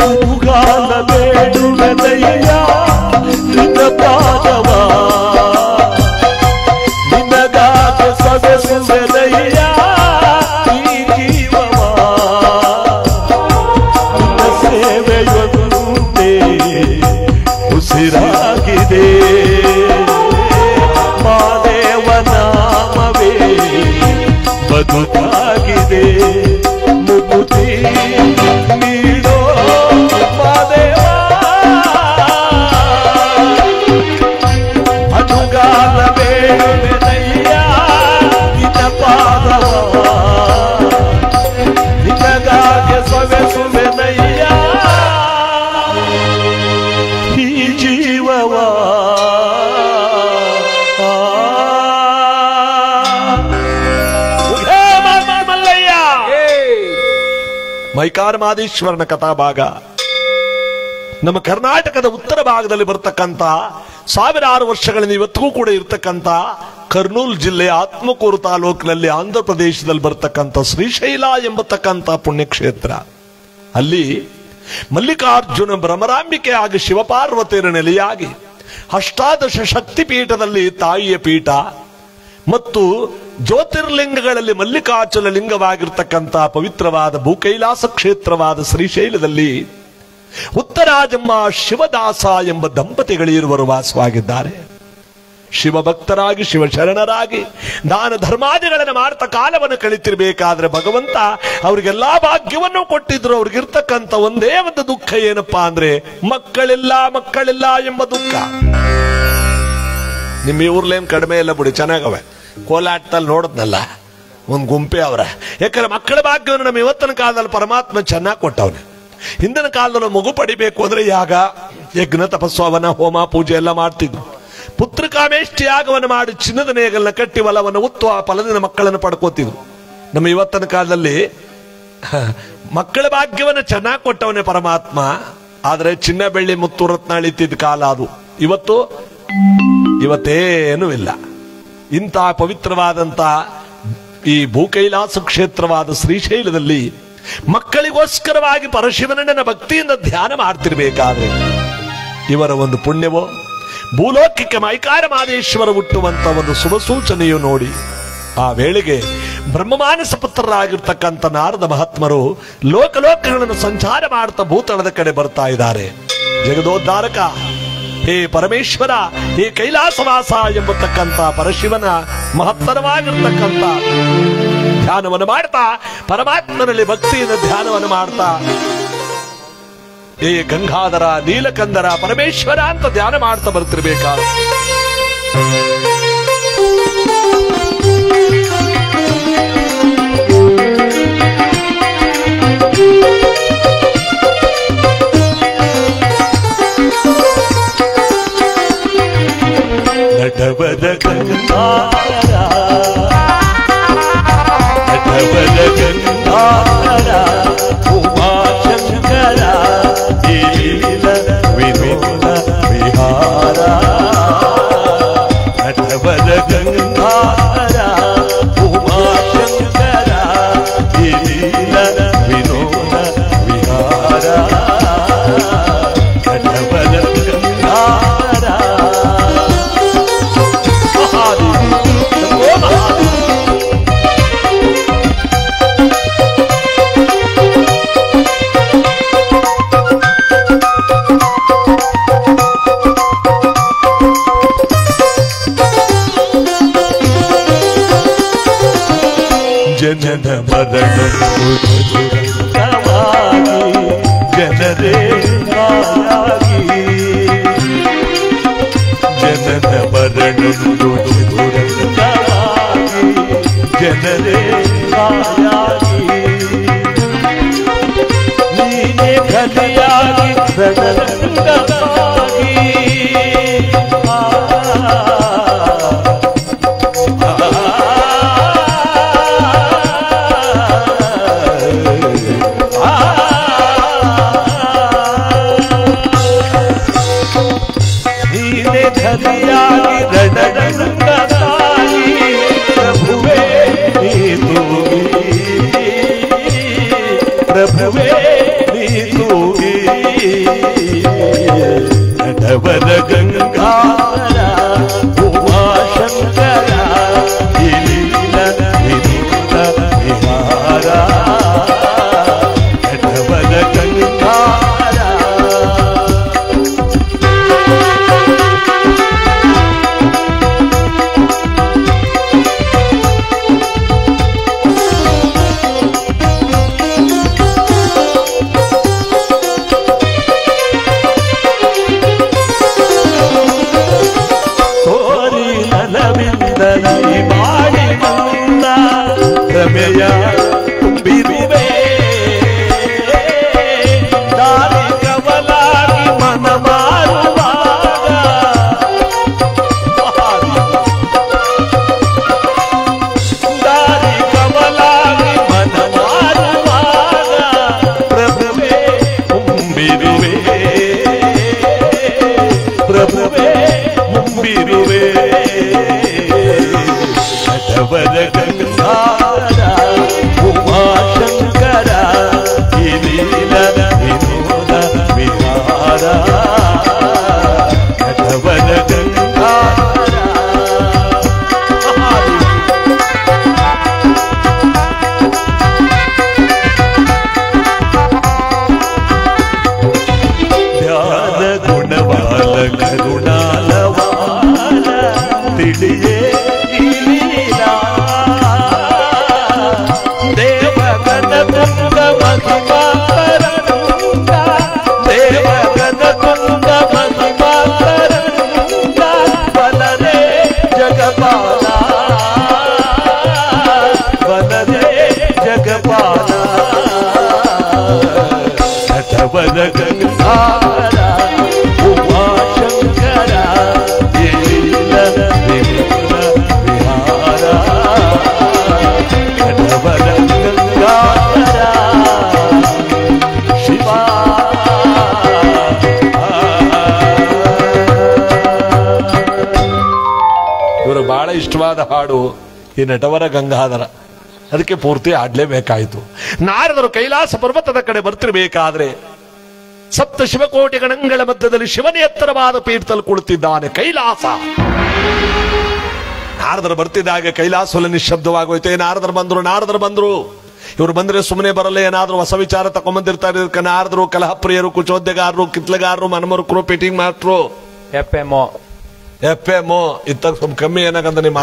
ಅನುಗಾಲ ಬೇಡುವೆನಯ್ಯ ನಿನ್ನ ಪಾದವ ಸವೆಸುವೆನಯ್ಯ ಈ ಜೀವವ ನಿನ್ನ ಸೇವೆಯೊಂದೇ ಉಸಿರಾಗಿದೆ ಮಾದೇವ ನಾಮವೇ ಬದುಕಾಗಿದೆ ಮುಕುತಿ ನೀಡೋ ಮಾದೇವ ಅನುಗಾಲ ಬೇಡುವೆನಯ್ಯ ಪಾದವ ನಿನ್ನಗಾಗೆ ಸವೆಸುವೆನಯ್ಯ ಈ ಜೀವವ ಮಲ್ಲಯ್ಯ ಮೈಕಾರ ಮಾದೇಶ್ವರನ ಕಥಾಭಾಗ ನಮ್ಮ ಕರ್ನಾಟಕದ ಉತ್ತರ ಭಾಗದಲ್ಲಿ ಬರ್ತಕ್ಕಂಥ ಸಾವಿರಾರು ವರ್ಷಗಳಿಂದ ಇವತ್ತಿಗೂ ಕೂಡ ಇರತಕ್ಕಂಥ ಕರ್ನೂಲ್ ಜಿಲ್ಲೆ ಆತ್ಮಕೂರು ತಾಲೂಕಿನಲ್ಲಿ ಆಂಧ್ರ ಪ್ರದೇಶದಲ್ಲಿ ಬರ್ತಕ್ಕಂಥ ಶ್ರೀಶೈಲ ಎಂಬತಕ್ಕಂಥ ಪುಣ್ಯಕ್ಷೇತ್ರ ಅಲ್ಲಿ ಮಲ್ಲಿಕಾರ್ಜುನ ಭ್ರಮರಾಂಬಿಕೆ ಆಗಿ ಶಿವಪಾರ್ವತಿಯರ ನೆಲೆಯಾಗಿ ಅಷ್ಟಾದಶ ಶಕ್ತಿ ಪೀಠದಲ್ಲಿ ತಾಯಿಯ ಪೀಠ ಮತ್ತು ಜ್ಯೋತಿರ್ಲಿಂಗಗಳಲ್ಲಿ ಮಲ್ಲಿಕಾರ್ಜುನ ಲಿಂಗವಾಗಿರ್ತಕ್ಕಂಥ ಪವಿತ್ರವಾದ ಭೂಕೈಲಾಸ ಕ್ಷೇತ್ರವಾದ ಶ್ರೀಶೈಲದಲ್ಲಿ ಉತ್ತರಾಜಮ್ಮ ಶಿವದಾಸ ಎಂಬ ದಂಪತಿಗಳಿರುವರು ವಾಸವಾಗಿದ್ದಾರೆ. ಶಿವಭಕ್ತರಾಗಿ ಶಿವಶರಣರಾಗಿ ದಾನ ಧರ್ಮಾದಿಗಳನ್ನು ಮಾಡ್ತಾ ಕಾಲವನ್ನು ಕಳಿತಿರ್ಬೇಕಾದ್ರೆ ಭಗವಂತ ಅವ್ರಿಗೆಲ್ಲಾ ಭಾಗ್ಯವನ್ನು ಕೊಟ್ಟಿದ್ರು. ಅವ್ರಿಗಿರ್ತಕ್ಕಂಥ ಒಂದೇ ಒಂದು ದುಃಖ ಏನಪ್ಪಾ ಅಂದ್ರೆ ಮಕ್ಕಳಿಲ್ಲ ಎಂಬ ದುಃಖ. ನಿಮ್ಮ ಊರ್ಲೇನ್ ಕಡಿಮೆ ಇಲ್ಲ ಬಿಡಿ, ಚೆನ್ನಾಗವೆ. ಕೋಲಾಟದಲ್ಲಿ ನೋಡದ್ನಲ್ಲ ಒಂದ್ ಗುಂಪೆ ಅವರ, ಯಾಕಂದ್ರೆ ಮಕ್ಕಳ ಭಾಗ್ಯವನ್ನು ನಮ್ಮ ಇವತ್ತಿನ ಕಾಲದಲ್ಲಿ ಪರಮಾತ್ಮ ಚೆನ್ನಾಗಿ ಕೊಟ್ಟವನೆ. ಹಿಂದಿನ ಕಾಲದಲ್ಲಿ ಮಗು ಪಡಿಬೇಕು ಅಂದ್ರೆ ಯಾಗ ಯಜ್ಞ ತಪಸ್ವನ ಹೋಮ ಪೂಜೆ ಎಲ್ಲ ಮಾಡ್ತಿದ್ರು. ಪುತ್ರಕಾಮೇಷ್ಟಿ ಯಾಗವನ್ನು ಮಾಡಿ ಚಿನ್ನದ ನೇಗಲ್ನ ಕಟ್ಟಿ ಹೊಲವನ್ನು ಉತ್ತು ಆ ಫಲದಿಂದ ಮಕ್ಕಳನ್ನು ಪಡ್ಕೋತಿದ್ರು. ನಮ್ಮ ಇವತ್ತಿನ ಕಾಲದಲ್ಲಿ ಮಕ್ಕಳ ಭಾಗ್ಯವನ್ನು ಚೆನ್ನಾಗಿ ಕೊಟ್ಟವನೇ ಪರಮಾತ್ಮ. ಆದ್ರೆ ಚಿನ್ನ ಬೆಳ್ಳಿ ಮುತ್ತು ರತ್ನ ಇತ್ತಿದ್ದ ಕಾಲ ಅದು. ಇವತ್ತೇನೂ ಇಲ್ಲ. ಇಂಥ ಪವಿತ್ರವಾದಂತ ಈ ಭೂಕೈಲಾಸ ಕ್ಷೇತ್ರವಾದ ಶ್ರೀಶೈಲದಲ್ಲಿ ಮಕ್ಕಳಿಗೋಸ್ಕರವಾಗಿ ಪರಶಿವನನ್ನ ಭಕ್ತಿಯಿಂದ ಧ್ಯಾನ ಮಾಡ್ತಿರ್ಬೇಕಾದ್ರೆ ಇವರ ಒಂದು ಪುಣ್ಯವೋ ಭೂಲೋಕಕ್ಕೆ ಮೈಕಾರ ಮಾದೇಶ್ವರ ಹುಟ್ಟುವಂತ ಒಂದು ಶುಭ ಸೂಚನೆಯು ನೋಡಿ ಆ ವೇಳೆಗೆ ಬ್ರಹ್ಮಮಾನಸ ಪುತ್ರರಾಗಿರ್ತಕ್ಕಂಥ ನಾರದ ಮಹಾತ್ಮರು ಲೋಕಲೋಕಗಳನ್ನು ಸಂಚಾರ ಮಾಡ್ತಾ ಭೂತಳದ ಕಡೆ ಬರ್ತಾ ಇದ್ದಾರೆ. ಜಗದೋದ್ಧಾರಕ ಹೇ ಪರಮೇಶ್ವರ, ಹೇ ಕೈಲಾಸವಾಸ ಎಂಬತಕ್ಕಂಥ ಪರಶಿವನ ಮಹತ್ತರವಾಗಿರ್ತಕ್ಕಂಥ ಧ್ಯಾನವನ್ನು ಮಾಡ್ತಾ ಪರಮಾತ್ಮನಲ್ಲಿ ಭಕ್ತಿಯಿಂದ ಧ್ಯಾನವನ್ನು ಮಾಡ್ತಾ ಹೇ ಗಂಗಾಧರ ನೀಲಕಂದರ ಪರಮೇಶ್ವರ ಅಂತ ಧ್ಯಾನ ಮಾಡ್ತಾ ಬರ್ತಿರ್ಬೇಕಾ ನಟವರ ಗಂಗಾಧರ ನಟವರ ಗಂಗಾಧರ ಉಮಾಶಂಕರ ಲೀಲ ವಿನೋದ ವಿಹಾರ ನಟವರ ಗಂಗಾಧರ ಉಮಾಶಂಕರ ಲೀಲ ವಿನೋದ ವಿಹಾರ ನಟವರ ಗಂಗಾಧರ ಜನನ ಮರಣ ಜನರೇ ಆಯಾಗಿ ಜನನ ಮರಣ ಜನರೇ ಆಯಾಗಿ ನೀನೇ ಕಲಿಯಾಗಿ ಸಡಲಂಗವಾಗಿ ಪ್ರಭುವೇ ನೀತೂಗಿ ನಟವರ ಗಂಗಾಧರ ಉಮಾಶಂಕರ ಲೀಲ ವಿನೋದ ವಿಹಾರ ನಟವರ ಗಂಗಾಧರ ಮಾಡಿ ಬಂದ ರಮೆಯ ತುಂಬಿರುವೆ ದಾರಿ ಕವಲಾಗಿ ಮನ ಮಾರುವಾಗ ದಾರಿ ಕವಲಾಗಿ ಮನ ಮಾರುವಾಗ ಪ್ರಭುವೇ ತುಂಬಿರುವೆ ಪ್ರಭುವೇ ತುಂಬಿರುವೆ ನಟವರ ಗಂಗಾಧರ ಉಮಾಶಂಕರ ಲೀಲ ವಿನೋದ ವಿಹಾರ ನಟವರ ಗಂಗಾಧರ ಧ್ಯಾನ ಗುಣವಾಲ ಕರುಣಾಲವಾಲ ತಿಳಿಯೇ ದೇವಗಣ ತುಂಗ ಮಧುಮಾಕರನುಂಗ ದೇವಗಣ ತುಂಗ ಮಧುಮಾಕರನುಂಗ ಬಲರೇ ಜಗಪಾಲ ಬಲರೇ ಜಗಪಾಲ ನಟವರ ಗಂಗಾಧರ ಉಮಾಶಂಕರ ಲೀಲ ವಿನೋದ ವಿಹಾರ ನಟವರ ಗಂಗಾಧರ ಶಿವ ಇವರು ಬಹಳ ಇಷ್ಟವಾದ ಹಾಡು ಈ ನಟವರ ಗಂಗಾಧರ. ಅದಕ್ಕೆ ಪೂರ್ತಿ ಆಡ್ಲೇಬೇಕಾಯಿತು. ನಾರದರು ಕೈಲಾಸ ಪರ್ವತದ ಕಡೆ ಬರ್ತಿರ್ಬೇಕಾದ್ರೆ ಸಪ್ತ ಶಿವಕೋಟಿ ಗಣಗಳ ಮಧ್ಯದಲ್ಲಿ ಶಿವನೇ ಎತ್ತರವಾದ ಪೀಠದಲ್ಲಿ ಕುಳಿತಿದ್ದಾನೆ ಕೈಲಾಸ. ನಾರದರು ಬರ್ತಿದ್ದಾಗ ಕೈಲಾಸವಲ್ಲ ನಿಶ್ಶಬ್ದವಾಗೋಯ್ತು. ನಾರದರು ಬಂದ್ರು. ಇವರು ಬಂದ್ರೆ ಸುಮ್ಮನೆ ಬರಲ್ಲ, ಏನಾದ್ರೂ ಹೊಸ ವಿಚಾರ ತಗೊಂಡ್ಬಂದಿರ್ತಾರೆ. ಇದಕ್ಕೆ ನಾರದರು ಕಲಹಪ್ರಿಯರು, ಕುಚೋದ್ಯಗಾರರು, ಕಿತ್ಲೆಗಾರರು, ಮನಮರುಕರು, ಫಿಟ್ಟಿಂಗ್ ಮಾಸ್ಟ್ರು, ಎಫ್ಎಂಒ ಇತ್ತಾಗ ಸ್ವಲ್ಪ ಕಮ್ಮಿ ಏನಾಗಂತ ನಿಮ್ಮ